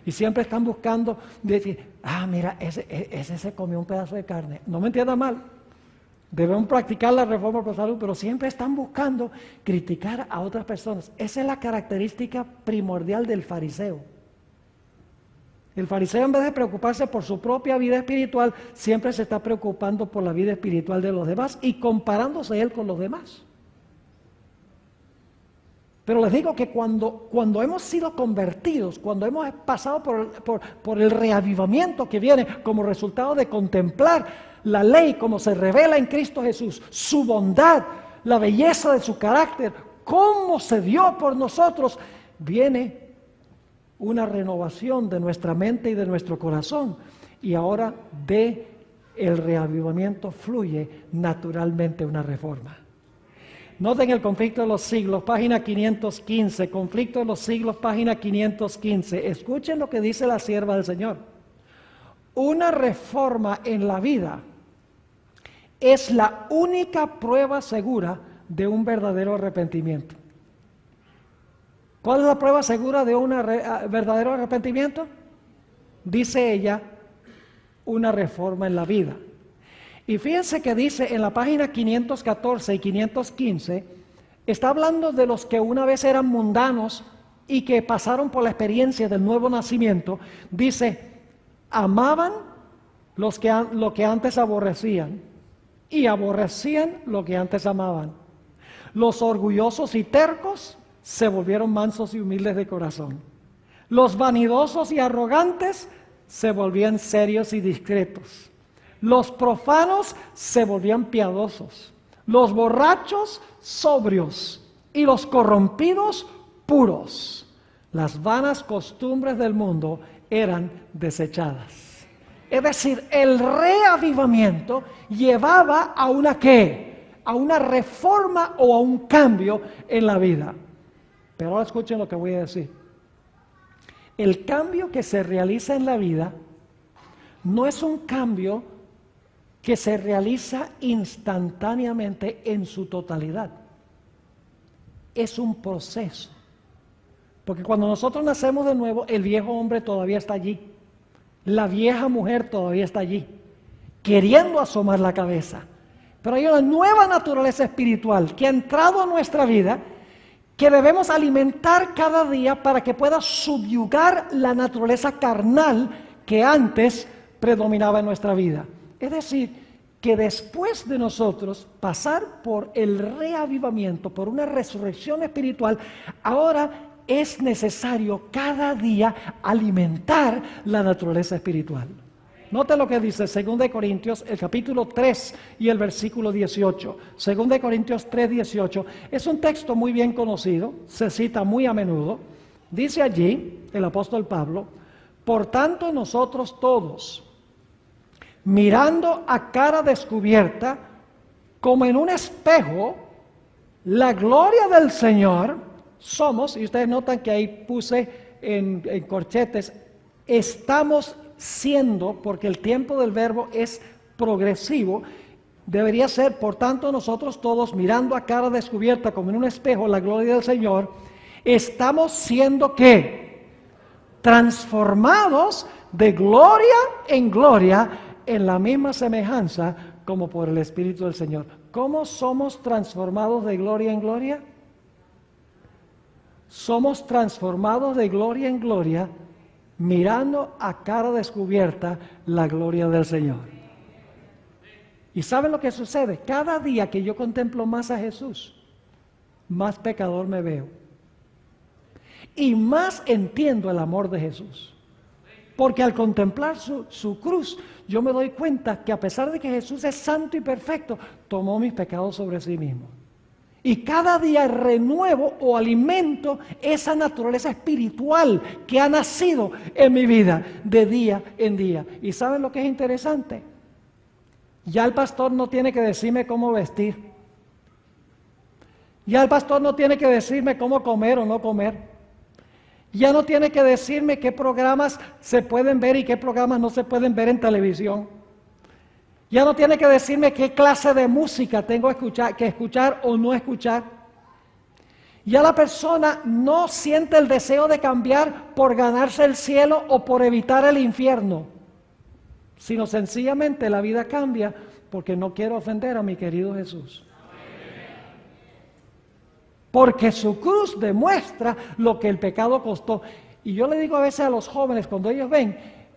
Y siempre están buscando decir, mira, ese se comió un pedazo de carne. No me entiendan mal. Debemos practicar la reforma por salud, pero siempre están buscando criticar a otras personas. Esa es la característica primordial del fariseo. El fariseo, en vez de preocuparse por su propia vida espiritual, siempre se está preocupando por la vida espiritual de los demás y comparándose él con los demás. Pero les digo que cuando hemos sido convertidos, cuando hemos pasado por el reavivamiento que viene como resultado de contemplar la ley como se revela en Cristo Jesús, su bondad, la belleza de su carácter, cómo se dio por nosotros, viene una renovación de nuestra mente y de nuestro corazón. Y ahora de el reavivamiento fluye naturalmente una reforma. Noten el conflicto de los siglos, página 515, conflicto de los siglos, página 515. Escuchen lo que dice la sierva del Señor. Una reforma en la vida es la única prueba segura de un verdadero arrepentimiento. ¿Cuál es la prueba segura de un verdadero arrepentimiento? Dice ella, una reforma en la vida. Y fíjense que dice en la página 514 y 515, está hablando de los que una vez eran mundanos y que pasaron por la experiencia del nuevo nacimiento. Dice, amaban lo que antes aborrecían y aborrecían lo que antes amaban. Los orgullosos y tercos se volvieron mansos y humildes de corazón. Los vanidosos y arrogantes se volvían serios y discretos. Los profanos se volvían piadosos. Los borrachos sobrios y los corrompidos puros. Las vanas costumbres del mundo eran desechadas. Es decir, el reavivamiento llevaba a una ¿qué? A una reforma o a un cambio en la vida. Pero ahora escuchen lo que voy a decir. El cambio que se realiza en la vida no es un cambio que se realiza instantáneamente en su totalidad. Es un proceso. Porque cuando nosotros nacemos de nuevo, el viejo hombre todavía está allí. La vieja mujer todavía está allí, queriendo asomar la cabeza. Pero hay una nueva naturaleza espiritual que ha entrado a nuestra vida, que debemos alimentar cada día para que pueda subyugar la naturaleza carnal que antes predominaba en nuestra vida. Es decir, que después de nosotros pasar por el reavivamiento, por una resurrección espiritual, ahora es necesario cada día alimentar la naturaleza espiritual. Note lo que dice 2 Corintios, el capítulo 3 y el versículo 18. 2 Corintios 3, 18. Es un texto muy bien conocido, se cita muy a menudo. Dice allí el apóstol Pablo: por tanto nosotros todos, mirando a cara descubierta, como en un espejo, la gloria del Señor, somos, y ustedes notan que ahí puse en corchetes, estamos siendo, porque el tiempo del verbo es progresivo, debería ser, por tanto nosotros todos, mirando a cara descubierta como en un espejo la gloria del Señor, estamos siendo ¿qué? Transformados de gloria en gloria en la misma semejanza como por el Espíritu del Señor. ¿Cómo somos transformados de gloria en gloria? Somos transformados de gloria en gloria mirando a cara descubierta la gloria del Señor. ¿Y saben lo que sucede? Cada día que yo contemplo más a Jesús, más pecador me veo. Y más entiendo el amor de Jesús. Porque al contemplar su cruz, yo me doy cuenta que a pesar de que Jesús es santo y perfecto, tomó mis pecados sobre sí mismo. Y cada día renuevo o alimento esa naturaleza espiritual que ha nacido en mi vida de día en día. ¿Y saben lo que es interesante? Ya el pastor no tiene que decirme cómo vestir. Ya el pastor no tiene que decirme cómo comer o no comer. Ya no tiene que decirme qué programas se pueden ver y qué programas no se pueden ver en televisión. Ya no tiene que decirme qué clase de música tengo que escuchar o no escuchar. Ya la persona no siente el deseo de cambiar por ganarse el cielo o por evitar el infierno, sino sencillamente la vida cambia porque no quiero ofender a mi querido Jesús. Porque su cruz demuestra lo que el pecado costó. Y yo le digo a veces a los jóvenes cuando ellos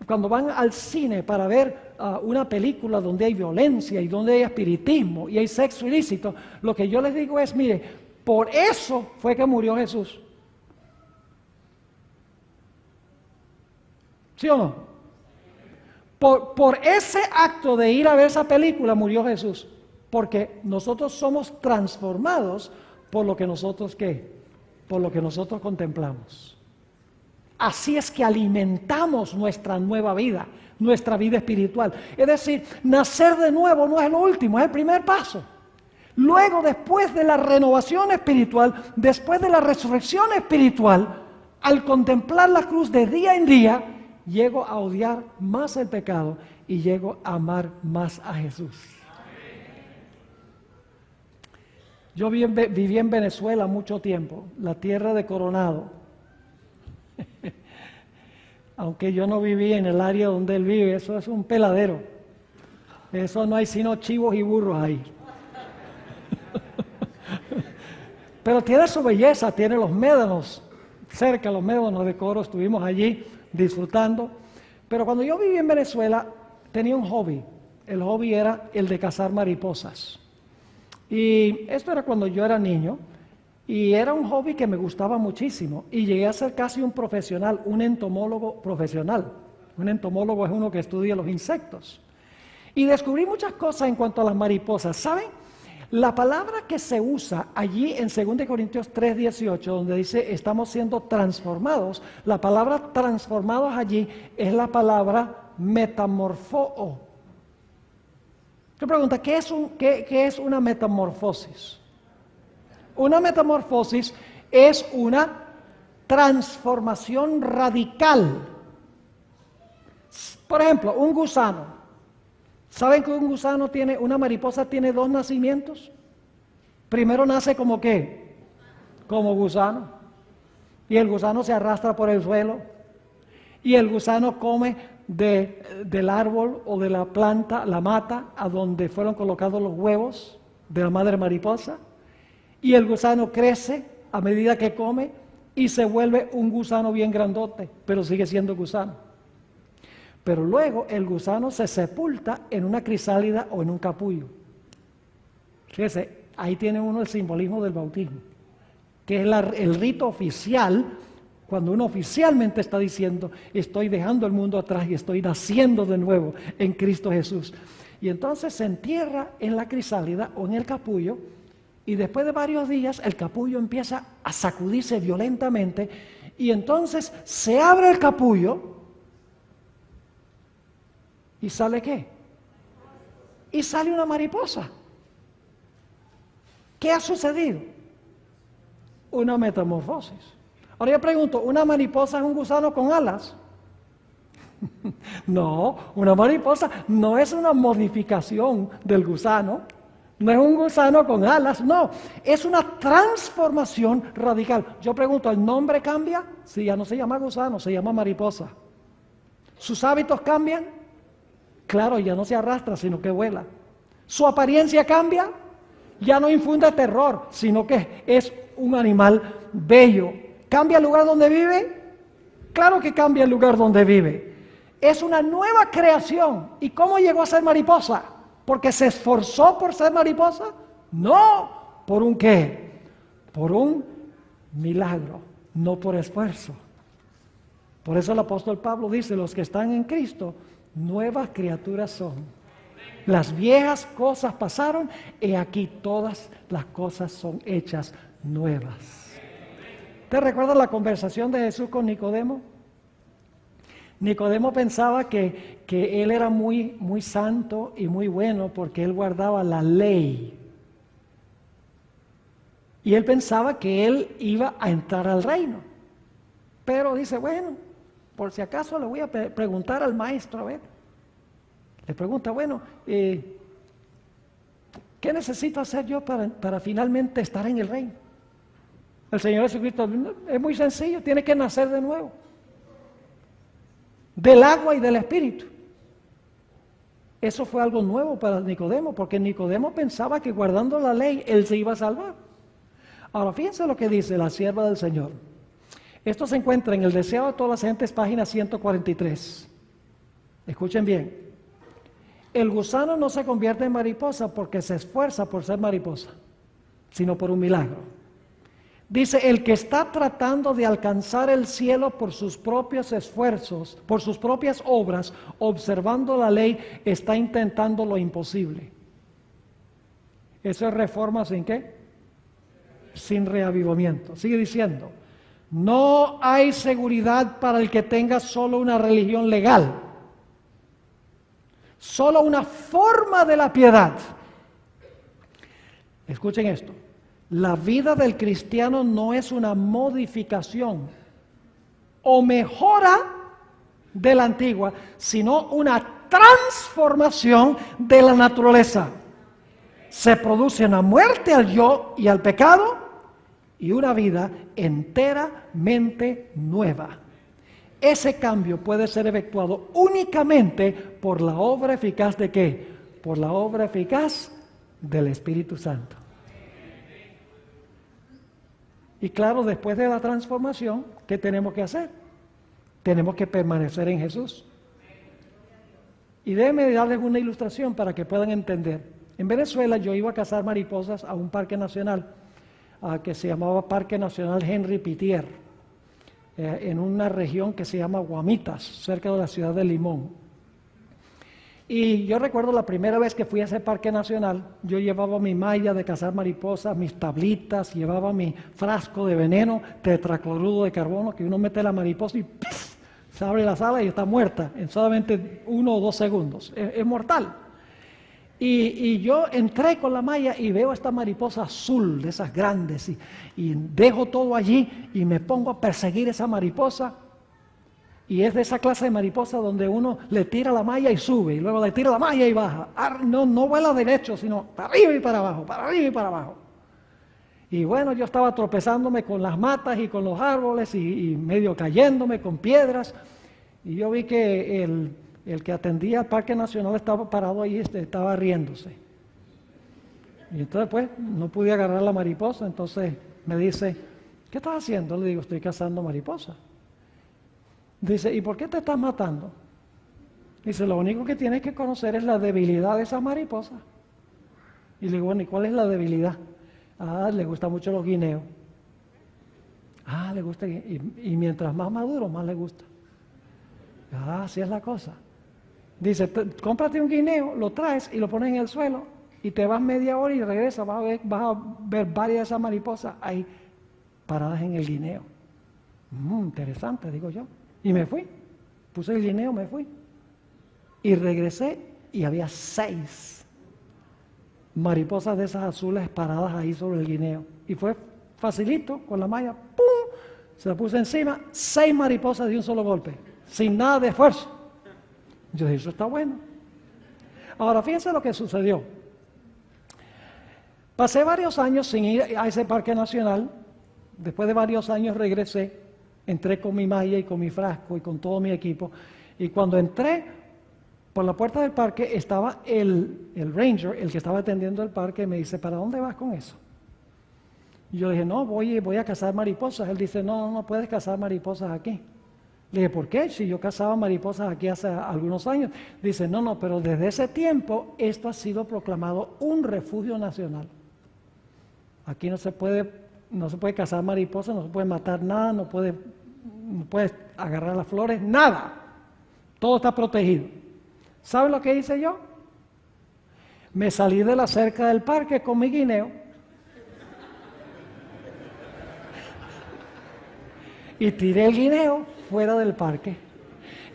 cuando van al cine para ver una película donde hay violencia y donde hay espiritismo y hay sexo ilícito, lo que yo les digo es, mire, por eso fue que murió Jesús. ¿Sí o no? Por ese acto de ir a ver esa película murió Jesús, porque nosotros somos transformados por lo que nosotros ¿qué? Por lo que nosotros contemplamos. Así es que alimentamos nuestra nueva vida, nuestra vida espiritual. Es decir, nacer de nuevo no es lo último, es el primer paso. Luego, después de la renovación espiritual, después de la resurrección espiritual, al contemplar la cruz de día en día, llego a odiar más el pecado y llego a amar más a Jesús. Yo viví en Venezuela mucho tiempo, la tierra de Coronado. Aunque yo no viví en el área donde él vive, eso es un peladero. Eso no hay sino chivos y burros ahí. Pero tiene su belleza, tiene los médanos, cerca los médanos de Coro, estuvimos allí disfrutando. Pero cuando yo viví en Venezuela, tenía un hobby. El hobby era el de cazar mariposas. Y esto era cuando yo era niño. Y era un hobby que me gustaba muchísimo y llegué a ser casi un profesional, un entomólogo profesional. Un entomólogo es uno que estudia los insectos. Y descubrí muchas cosas en cuanto a las mariposas. ¿Saben? La palabra que se usa allí en 2 Corintios 3, 18, donde dice estamos siendo transformados, la palabra transformados allí es la palabra metamorfoo. ¿Qué pregunta? ¿Qué es una metamorfosis? Una metamorfosis es una transformación radical. Por ejemplo, un gusano. ¿Saben que una mariposa tiene dos nacimientos? Primero nace como ¿qué? Como gusano. Y el gusano se arrastra por el suelo. Y el gusano come del árbol o de la planta, la mata, a donde fueron colocados los huevos de la madre mariposa. Y el gusano crece a medida que come y se vuelve un gusano bien grandote, pero sigue siendo gusano. Pero luego el gusano se sepulta en una crisálida o en un capullo. Fíjese, ahí tiene uno el simbolismo del bautismo, que es el rito oficial, cuando uno oficialmente está diciendo, estoy dejando el mundo atrás y estoy naciendo de nuevo en Cristo Jesús. Y entonces se entierra en la crisálida o en el capullo, y después de varios días el capullo empieza a sacudirse violentamente, y entonces se abre el capullo, ¿y sale qué? Y sale una mariposa. ¿Qué ha sucedido? Una metamorfosis. Ahora yo pregunto, ¿una mariposa es un gusano con alas? No, una mariposa no es una modificación del gusano, no es un gusano con alas, no, es una transformación radical. Yo pregunto, ¿el nombre cambia? Sí, ya no se llama gusano, se llama mariposa. ¿Sus hábitos cambian? Claro, ya no se arrastra, sino que vuela. ¿Su apariencia cambia? Ya no infunde terror, sino que es un animal bello. ¿Cambia el lugar donde vive? Claro que cambia el lugar donde vive. Es una nueva creación. ¿Y cómo llegó a ser mariposa? ¿Porque se esforzó por ser mariposa? No. ¿Por un qué? Por un milagro, no por esfuerzo. Por eso el apóstol Pablo dice, los que están en Cristo, nuevas criaturas son. Las viejas cosas pasaron, y aquí todas las cosas son hechas nuevas. ¿Te recuerdas la conversación de Jesús con Nicodemo? Nicodemo pensaba que él era muy santo y muy bueno porque él guardaba la ley. Y él pensaba que él iba a entrar al reino. Pero dice, bueno, por si acaso le voy a preguntar al maestro, a ver. Le pregunta, bueno, ¿qué necesito hacer yo para finalmente estar en el reino? El Señor Jesucristo, es muy sencillo, tiene que nacer de nuevo. Del agua y del Espíritu. Eso fue algo nuevo para Nicodemo, porque Nicodemo pensaba que guardando la ley, él se iba a salvar. Ahora, fíjense lo que dice la sierva del Señor. Esto se encuentra en El Deseo de todas las gentes, página 143. Escuchen bien. El gusano no se convierte en mariposa porque se esfuerza por ser mariposa, sino por un milagro. Dice, el que está tratando de alcanzar el cielo por sus propios esfuerzos, por sus propias obras, observando la ley, está intentando lo imposible. Eso es reforma sin qué? Sin reavivamiento. Sigue diciendo, no hay seguridad para el que tenga solo una religión legal. Solo una forma de la piedad. Escuchen esto. La vida del cristiano no es una modificación o mejora de la antigua, sino una transformación de la naturaleza. Se produce una muerte al yo y al pecado y una vida enteramente nueva. Ese cambio puede ser efectuado únicamente por la obra eficaz de ¿qué? Por la obra eficaz del Espíritu Santo. Y claro, después de la transformación, ¿qué tenemos que hacer? Tenemos que permanecer en Jesús. Y déjenme darles una ilustración para que puedan entender. En Venezuela yo iba a cazar mariposas a un parque nacional que se llamaba Parque Nacional Henry Pittier. En una región que se llama Guamitas, cerca de la ciudad de Limón. Y yo recuerdo la primera vez que fui a ese parque nacional, yo llevaba mi malla de cazar mariposas, mis tablitas, llevaba mi frasco de veneno, tetracloruro de carbono, que uno mete la mariposa y ¡puf! Se abre la sala y está muerta en solamente 1 o 2 segundos. Es mortal. Y yo entré con la malla y veo esta mariposa azul, de esas grandes, y dejo todo allí y me pongo a perseguir esa mariposa. Y es de esa clase de mariposa donde uno le tira la malla y sube, y luego le tira la malla y baja. No vuela derecho, sino para arriba y para abajo, para arriba y para abajo. Y bueno, yo estaba tropezándome con las matas y con los árboles y medio cayéndome con piedras. Y yo vi que el que atendía al Parque Nacional estaba parado ahí, estaba riéndose. Y entonces pues no pude agarrar la mariposa, entonces me dice, ¿qué estás haciendo? Le digo, estoy cazando mariposas. Dice, ¿y por qué te estás matando? Dice, lo único que tienes que conocer es la debilidad de esas mariposas. Y le digo, bueno, ¿y cuál es la debilidad? Ah, le gustan mucho los guineos. Ah, le gusta, y mientras más maduro, más le gusta. Ah, así es la cosa. Dice, cómprate un guineo, lo traes y lo pones en el suelo y te vas media hora y regresas, vas a ver varias de esas mariposas ahí paradas en el guineo. Interesante, digo yo. Y me fui, puse el guineo, me fui. Y regresé y había 6 mariposas de esas azules paradas ahí sobre el guineo. Y fue facilito, con la malla, ¡pum! Se la puse encima, 6 mariposas de un solo golpe, sin nada de esfuerzo. Yo dije, eso está bueno. Ahora, fíjense lo que sucedió. Pasé varios años sin ir a ese parque nacional. Después de varios años regresé, entré con mi malla y con mi frasco y con todo mi equipo. Y cuando entré por la puerta del parque, estaba el ranger, el que estaba atendiendo el parque, y me dice, ¿para dónde vas con eso? Y yo le dije, no, voy a cazar mariposas. Él dice, no puedes cazar mariposas aquí. Le dije, ¿por qué? Si yo cazaba mariposas aquí hace algunos años. Dice, no, pero desde ese tiempo esto ha sido proclamado un refugio nacional. Aquí no se puede cazar mariposas, no se puede matar nada, no puedes agarrar las flores, nada. Todo está protegido. ¿Sabe lo que hice yo? Me salí de la cerca del parque con mi guineo y tiré el guineo fuera del parque.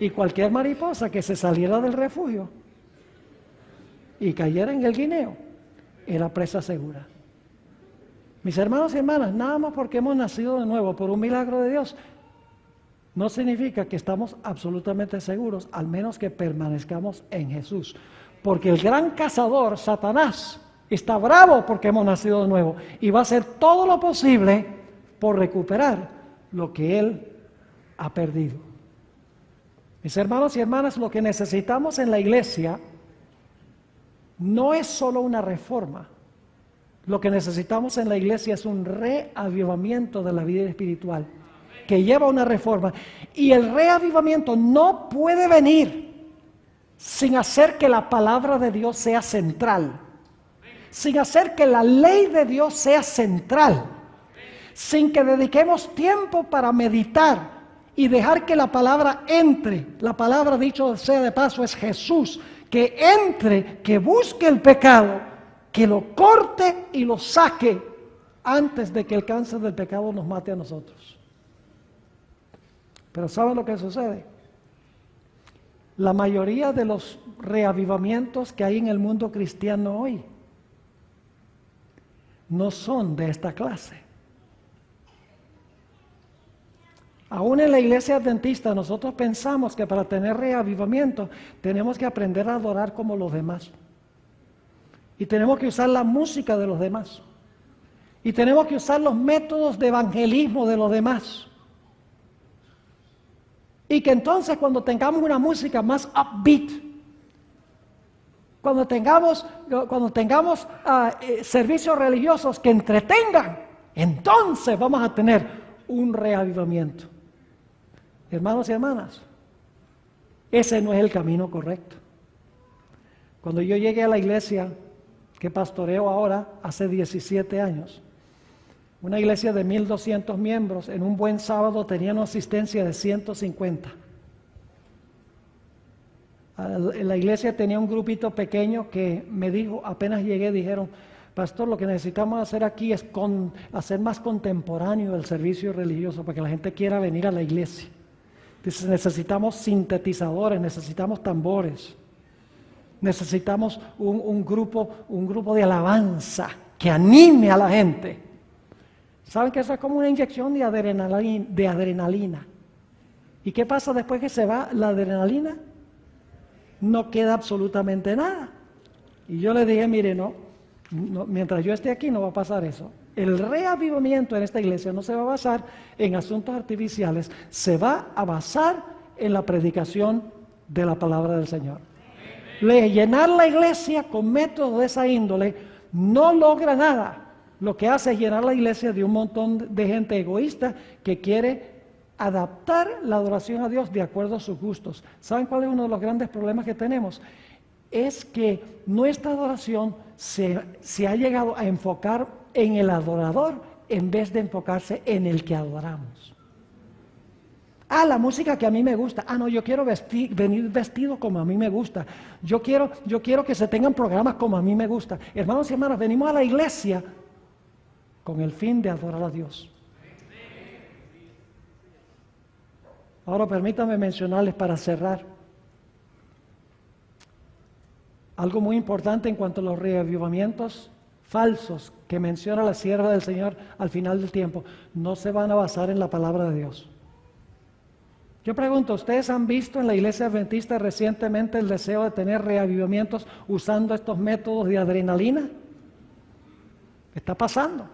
Y cualquier mariposa que se saliera del refugio y cayera en el guineo era presa segura. Mis hermanos y hermanas, nada más porque hemos nacido de nuevo por un milagro de Dios, no significa que estamos absolutamente seguros, al menos que permanezcamos en Jesús. Porque el gran cazador, Satanás, está bravo porque hemos nacido de nuevo y va a hacer todo lo posible por recuperar lo que él ha perdido. Mis hermanos y hermanas, lo que necesitamos en la iglesia no es solo una reforma. Lo que necesitamos en la iglesia es un reavivamiento de la vida espiritual que lleva a una reforma. Y el reavivamiento no puede venir sin hacer que la palabra de Dios sea central, sin hacer que la ley de Dios sea central, sin que dediquemos tiempo para meditar y dejar que la palabra entre. La palabra, dicho sea de paso, es Jesús, que entre, que busque el pecado, que lo corte y lo saque antes de que el cáncer del pecado nos mate a nosotros. Pero ¿saben lo que sucede? La mayoría de los reavivamientos que hay en el mundo cristiano hoy no son de esta clase. Aún en la iglesia adventista nosotros pensamos que para tener reavivamiento tenemos que aprender a adorar como los demás. Y tenemos que usar la música de los demás. Y tenemos que usar los métodos de evangelismo de los demás. Y que entonces cuando tengamos una música más upbeat, cuando tengamos servicios religiosos que entretengan, entonces vamos a tener un reavivamiento. Hermanos y hermanas, ese no es el camino correcto. Cuando yo llegué a la iglesia que pastoreo ahora, hace 17 años, una iglesia de 1,200 miembros, en un buen sábado tenía una asistencia de 150. En la iglesia tenía un grupito pequeño que me dijo, apenas llegué, dijeron, pastor, lo que necesitamos hacer aquí es hacer más contemporáneo el servicio religioso para que la gente quiera venir a la iglesia. Dice, necesitamos sintetizadores, necesitamos tambores, necesitamos un grupo de alabanza que anime a la gente. ¿Saben que eso es como una inyección de adrenalina? ¿Y qué pasa después que se va la adrenalina? No queda absolutamente nada. Y yo le dije, mire, no, mientras yo esté aquí no va a pasar eso. El reavivamiento en esta iglesia no se va a basar en asuntos artificiales, se va a basar en la predicación de la palabra del Señor. Llenar la iglesia con métodos de esa índole no logra nada. lo que hace es llenar la iglesia de un montón de gente egoísta que quiere adaptar la adoración a Dios de acuerdo a sus gustos. ¿Saben cuál es uno de los grandes problemas que tenemos? Es que nuestra adoración se ha llegado a enfocar en el adorador en vez de enfocarse en el que adoramos. Ah, la música que a mí me gusta. Ah, no, yo quiero venir vestido como a mí me gusta. Yo quiero que se tengan programas como a mí me gusta. Hermanos y hermanas, venimos a la iglesia con el fin de adorar a Dios. Ahora permítanme mencionarles para cerrar algo muy importante en cuanto a los reavivamientos falsos que menciona la sierva del Señor al final del tiempo. No se van a basar en la palabra de Dios. Yo pregunto, ¿ustedes han visto en la iglesia adventista recientemente el deseo de tener reavivamientos usando estos métodos de adrenalina? Está pasando.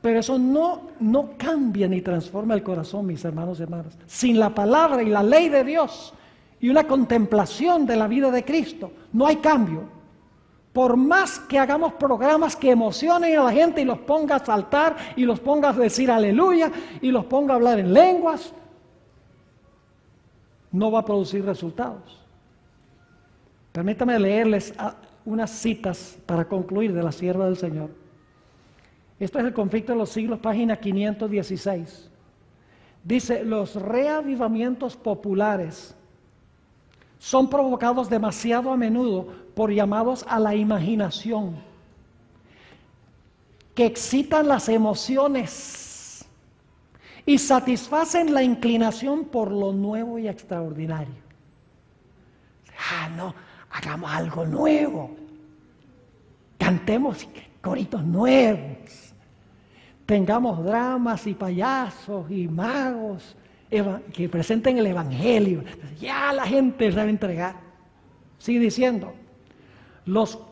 Pero eso no cambia ni transforma el corazón, mis hermanos y hermanas. Sin la palabra y la ley de Dios y una contemplación de la vida de Cristo, no hay cambio. Por más que hagamos programas que emocionen a la gente y los ponga a saltar y los ponga a decir aleluya y los ponga a hablar en lenguas, no va a producir resultados. Permítame leerles unas citas para concluir de la sierva del Señor. Esto es el Conflicto de los Siglos, página 516. Dice, los reavivamientos populares son provocados demasiado a menudo por llamados a la imaginación, que excitan las emociones y satisfacen la inclinación por lo nuevo y extraordinario. Ah, no, hagamos algo nuevo. Cantemos coritos nuevos. Tengamos dramas y payasos y magos que presenten el evangelio. Ya la gente se va a entregar. Sigue diciendo,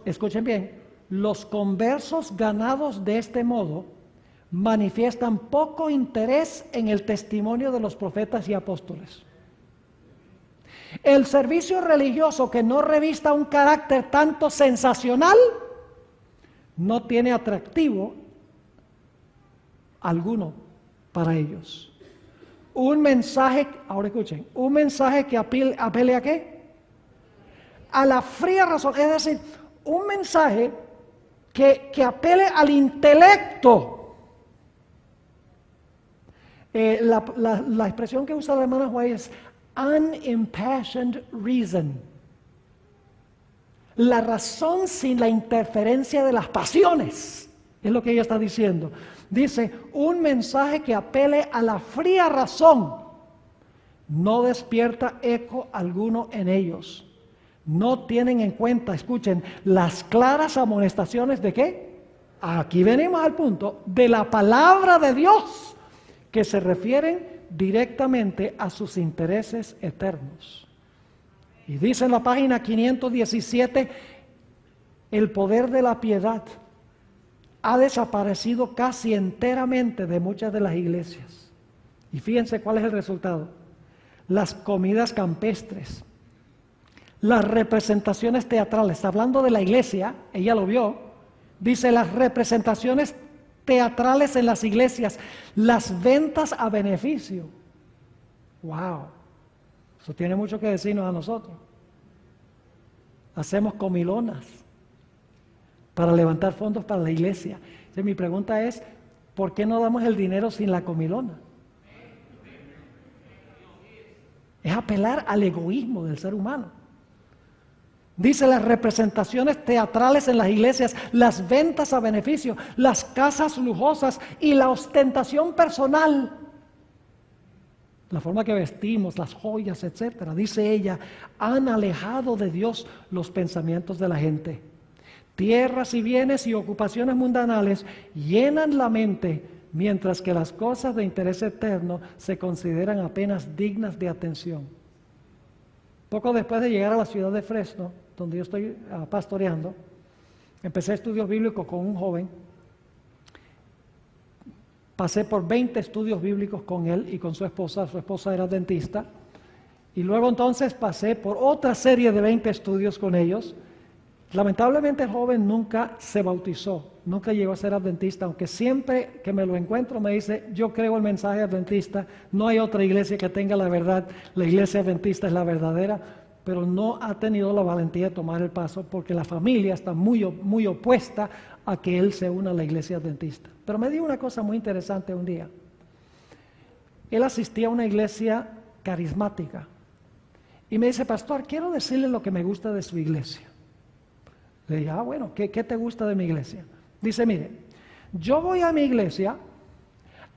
escuchen bien, los conversos ganados de este modo manifiestan poco interés en el testimonio de los profetas y apóstoles. El servicio religioso que no revista un carácter tanto sensacional no tiene atractivo alguno para ellos. Un mensaje, ahora escuchen, un mensaje que apele ¿a qué? A la fría razón, es decir, un mensaje que apele al intelecto. La expresión que usa la hermana White es unimpassioned reason. La razón sin la interferencia de las pasiones, es lo que ella está diciendo. Dice, un mensaje que apele a la fría razón no despierta eco alguno en ellos. No tienen en cuenta, escuchen, las claras amonestaciones de ¿qué? Aquí venimos al punto, de la palabra de Dios, que se refieren directamente a sus intereses eternos. Y dice en la página 517, el poder de la piedad ha desaparecido casi enteramente de muchas de las iglesias. Y fíjense cuál es el resultado. Las comidas campestres, las representaciones teatrales, hablando de la iglesia, ella lo vio, dice las representaciones teatrales en las iglesias, las ventas a beneficio. ¡Wow! Eso tiene mucho que decirnos a nosotros. Hacemos comilonas para levantar fondos para la iglesia. Entonces, mi pregunta es, ¿por qué no damos el dinero sin la comilona? Es apelar al egoísmo del ser humano. Dice las representaciones teatrales en las iglesias, las ventas a beneficio, las casas lujosas y la ostentación personal. La forma que vestimos, las joyas, etcétera. Dice ella, han alejado de Dios los pensamientos de la gente. Tierras y bienes y ocupaciones mundanales llenan la mente, mientras que las cosas de interés eterno se consideran apenas dignas de atención. Poco después de llegar a la ciudad de Fresno, donde yo estoy pastoreando, empecé estudios bíblicos con un joven. Pasé por 20 estudios bíblicos con él y con su esposa era dentista, y luego entonces pasé por otra serie de 20 estudios con ellos, Lamentablemente el joven nunca se bautizó, nunca llegó a ser adventista, aunque siempre que me lo encuentro me dice, yo creo el mensaje adventista, no hay otra iglesia que tenga la verdad, la iglesia adventista es la verdadera, pero no ha tenido la valentía de tomar el paso porque la familia está muy opuesta a que él se una a la iglesia adventista. Pero me dijo una cosa muy interesante un día. Él asistía a una iglesia carismática y me dice, pastor, quiero decirle lo que me gusta de su iglesia. Le dije, bueno, ¿qué te gusta de mi iglesia? Dice, mire, yo voy a mi iglesia,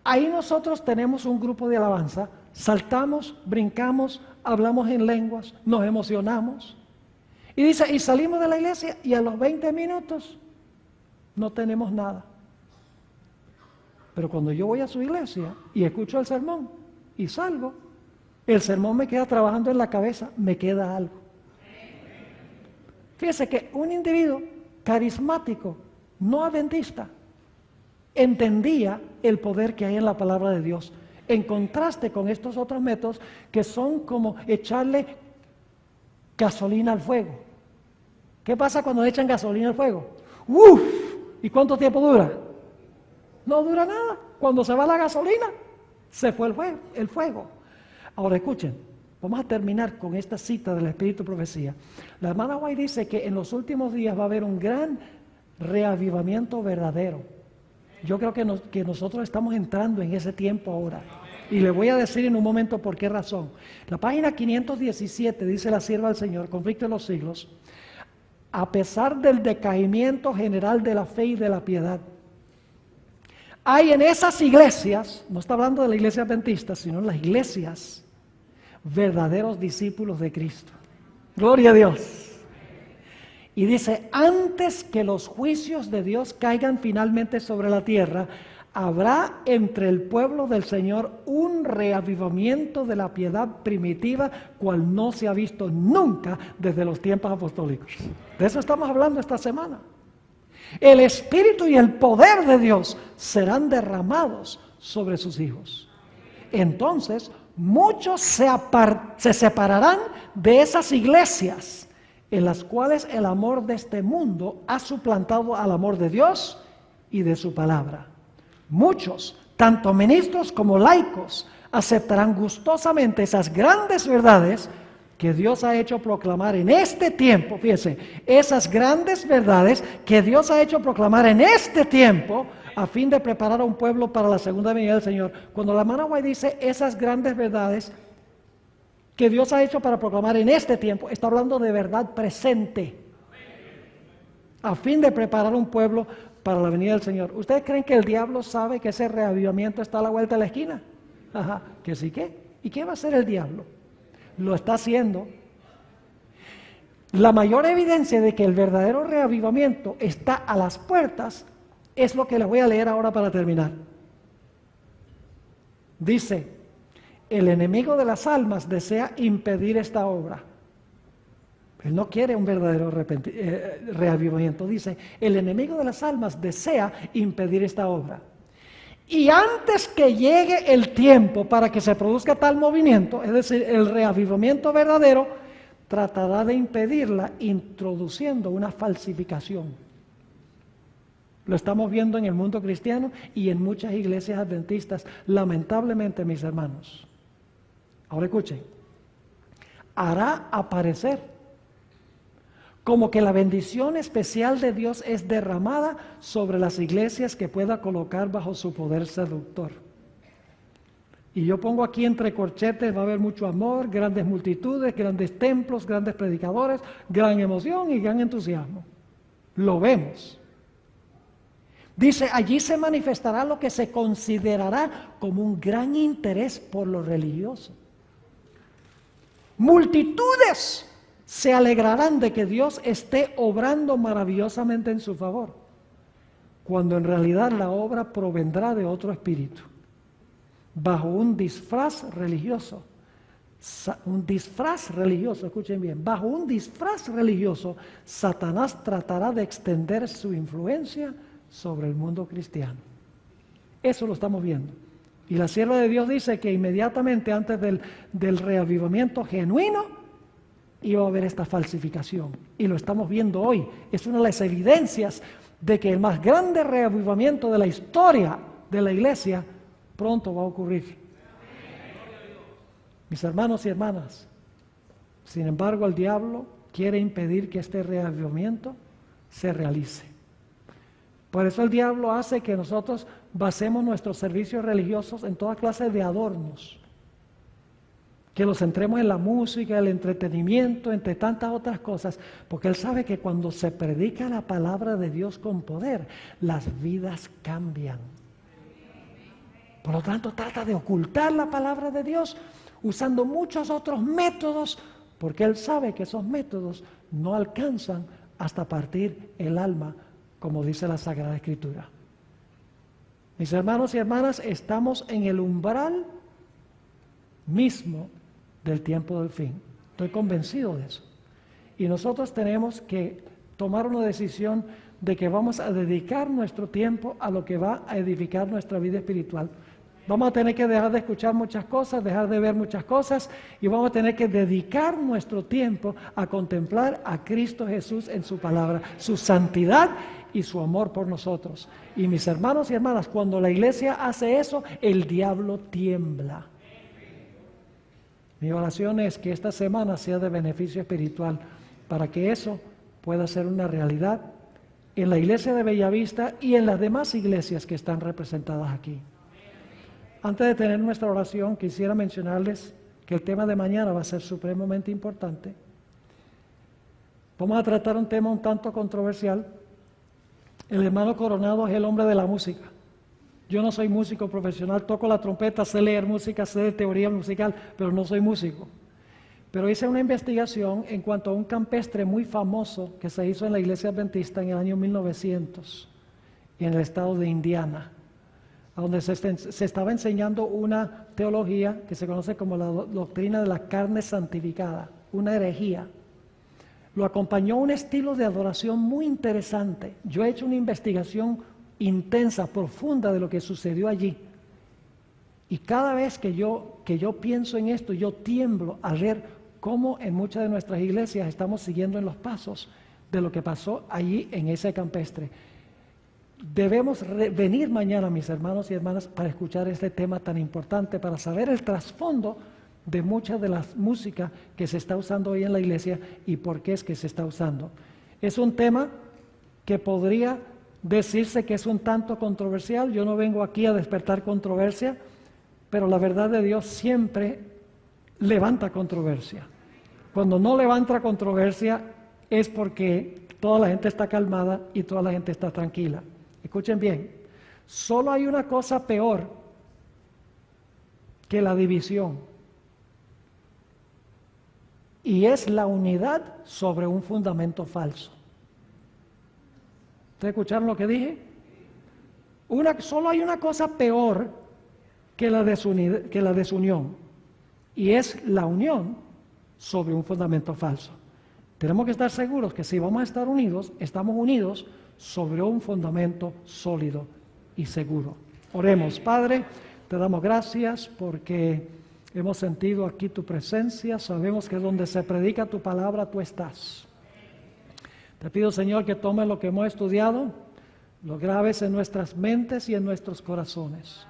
ahí nosotros tenemos un grupo de alabanza, saltamos, brincamos, hablamos en lenguas, nos emocionamos. Y dice, y salimos de la iglesia y a los 20 minutos no tenemos nada. Pero cuando yo voy a su iglesia y escucho el sermón y salgo, el sermón me queda trabajando en la cabeza, me queda algo. Fíjese que un individuo carismático, no adventista, entendía el poder que hay en la palabra de Dios, en contraste con estos otros métodos que son como echarle gasolina al fuego. ¿Qué pasa cuando le echan gasolina al fuego? ¡Uf! ¿Y cuánto tiempo dura? No dura nada. Cuando se va la gasolina, se fue el fuego. Ahora escuchen, vamos a terminar con esta cita del Espíritu Profecía. La hermana White dice que en los últimos días va a haber un gran reavivamiento verdadero. Yo creo que nosotros estamos entrando en ese tiempo ahora. Y le voy a decir en un momento por qué razón. La página 517 dice la sierva del Señor, conflicto de los siglos, a pesar del decaimiento general de la fe y de la piedad, hay en esas iglesias, no está hablando de la iglesia adventista, sino en las iglesias, verdaderos discípulos de Cristo. Gloria a Dios. Y dice, antes que los juicios de Dios caigan finalmente sobre la tierra, habrá entre el pueblo del Señor un reavivamiento de la piedad primitiva, cual no se ha visto nunca desde los tiempos apostólicos. De eso estamos hablando esta semana. El Espíritu y el poder de Dios serán derramados sobre sus hijos. Entonces, muchos se separarán de esas iglesias en las cuales el amor de este mundo ha suplantado al amor de Dios y de su palabra. Muchos, tanto ministros como laicos, aceptarán gustosamente esas grandes verdades que Dios ha hecho proclamar en este tiempo. Fíjense, esas grandes verdades que Dios ha hecho proclamar en este tiempo a fin de preparar a un pueblo para la segunda venida del Señor. Cuando la hermana White dice esas grandes verdades que Dios ha hecho para proclamar en este tiempo, está hablando de verdad presente, a fin de preparar un pueblo para la venida del Señor. ¿Ustedes creen que el diablo sabe que ese reavivamiento está a la vuelta de la esquina? Ajá, que sí, ¿qué? ¿Y qué va a hacer el diablo? Lo está haciendo. La mayor evidencia de que el verdadero reavivamiento está a las puertas es lo que les voy a leer ahora para terminar. Dice, el enemigo de las almas desea impedir esta obra. Él no quiere un verdadero reavivamiento. Dice, el enemigo de las almas desea impedir esta obra. Y antes que llegue el tiempo para que se produzca tal movimiento, es decir, el reavivamiento verdadero, tratará de impedirla introduciendo una falsificación. Lo estamos viendo en el mundo cristiano y en muchas iglesias adventistas, lamentablemente, mis hermanos. Ahora escuchen, hará aparecer como que la bendición especial de Dios es derramada sobre las iglesias que pueda colocar bajo su poder seductor. Y yo pongo aquí entre corchetes, va a haber mucho amor, grandes multitudes, grandes templos, grandes predicadores, gran emoción y gran entusiasmo. Lo vemos. Dice, allí se manifestará lo que se considerará como un gran interés por lo religioso. Multitudes se alegrarán de que Dios esté obrando maravillosamente en su favor, cuando en realidad la obra provendrá de otro espíritu, bajo un disfraz religioso. Escuchen bien, bajo un disfraz religioso, Satanás tratará de extender su influencia sobre el mundo cristiano. Eso lo estamos viendo. Y la sierva de Dios dice que inmediatamente antes del reavivamiento genuino, iba a haber esta falsificación. Y lo estamos viendo hoy. Es una de las evidencias de que el más grande reavivamiento de la historia de la iglesia pronto va a ocurrir. Mis hermanos y hermanas, sin embargo, el diablo quiere impedir que este reavivamiento se realice. Por eso el diablo hace que nosotros basemos nuestros servicios religiosos en toda clase de adornos, que los centremos en la música, el entretenimiento, entre tantas otras cosas, porque él sabe que cuando se predica la palabra de Dios con poder, las vidas cambian. Por lo tanto, trata de ocultar la palabra de Dios usando muchos otros métodos, porque él sabe que esos métodos no alcanzan hasta partir el alma, como dice la Sagrada Escritura. Mis hermanos y hermanas, estamos en el umbral mismo del tiempo del fin. Estoy convencido de eso. Y nosotros tenemos que tomar una decisión de que vamos a dedicar nuestro tiempo a lo que va a edificar nuestra vida espiritual. Vamos a tener que dejar de escuchar muchas cosas, dejar de ver muchas cosas, y vamos a tener que dedicar nuestro tiempo a contemplar a Cristo Jesús en su palabra, su santidad y su amor por nosotros. Y mis hermanos y hermanas, cuando la iglesia hace eso, el diablo tiembla. Mi oración es que esta semana sea de beneficio espiritual para que eso pueda ser una realidad en la iglesia de Bellavista y en las demás iglesias que están representadas aquí. Antes de tener nuestra oración, quisiera mencionarles que el tema de mañana va a ser supremamente importante. Vamos a tratar un tema un tanto controversial. El hermano Coronado es el hombre de la música. Yo no soy músico profesional, toco la trompeta, sé leer música, sé de teoría musical, pero no soy músico. Pero hice una investigación en cuanto a un campestre muy famoso que se hizo en la iglesia adventista en el año 1900, en el estado de Indiana, donde se estaba enseñando una teología que se conoce como la doctrina de la carne santificada, una herejía. Lo acompañó un estilo de adoración muy interesante. Yo he hecho una investigación intensa, profunda de lo que sucedió allí. Y cada vez que yo pienso en esto, yo tiemblo al ver cómo en muchas de nuestras iglesias estamos siguiendo en los pasos de lo que pasó allí en ese campestre. Debemos venir mañana, mis hermanos y hermanas, para escuchar este tema tan importante, para saber el trasfondo de mucha de la música que se está usando hoy en la iglesia y por qué es que se está usando. Es un tema que podría decirse que es un tanto controversial. Yo no vengo aquí a despertar controversia, pero la verdad de Dios siempre levanta controversia. Cuando no levanta controversia es porque toda la gente está calmada y toda la gente está tranquila. Escuchen bien, solo hay una cosa peor que la división, y es la unidad sobre un fundamento falso. ¿Ustedes escucharon lo que dije? Solo hay una cosa peor que la desunión, y es la unión sobre un fundamento falso. Tenemos que estar seguros que si vamos a estar unidos, estamos unidos sobre un fundamento sólido y seguro. Oremos. Padre, te damos gracias porque hemos sentido aquí tu presencia, sabemos que donde se predica tu palabra tú estás. Te pido, Señor, que tomes lo que hemos estudiado, lo grabes en nuestras mentes y en nuestros corazones.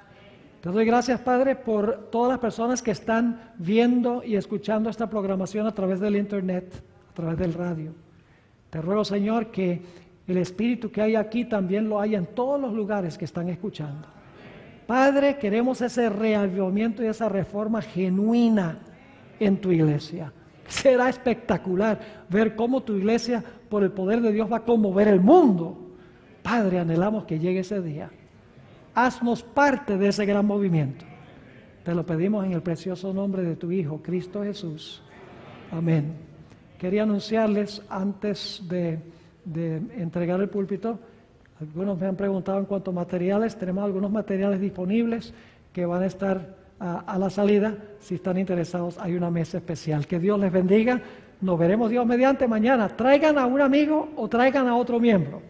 Te doy gracias, Padre, por todas las personas que están viendo y escuchando esta programación a través del internet, a través del radio. Te ruego, Señor, que el espíritu que hay aquí también lo haya en todos los lugares que están escuchando. Padre, queremos ese reavivamiento y esa reforma genuina en tu iglesia. Será espectacular ver cómo tu iglesia, por el poder de Dios, va a conmover el mundo. Padre, anhelamos que llegue ese día. Haznos parte de ese gran movimiento. Te lo pedimos en el precioso nombre de tu Hijo, Cristo Jesús. Amén. Quería anunciarles antes de entregar el púlpito. Algunos me han preguntado en cuanto a materiales. Tenemos algunos materiales disponibles que van a estar a la salida. Si están interesados, hay una mesa especial. Que Dios les bendiga. Nos veremos, Dios mediante, mañana. Traigan a un amigo o traigan a otro miembro.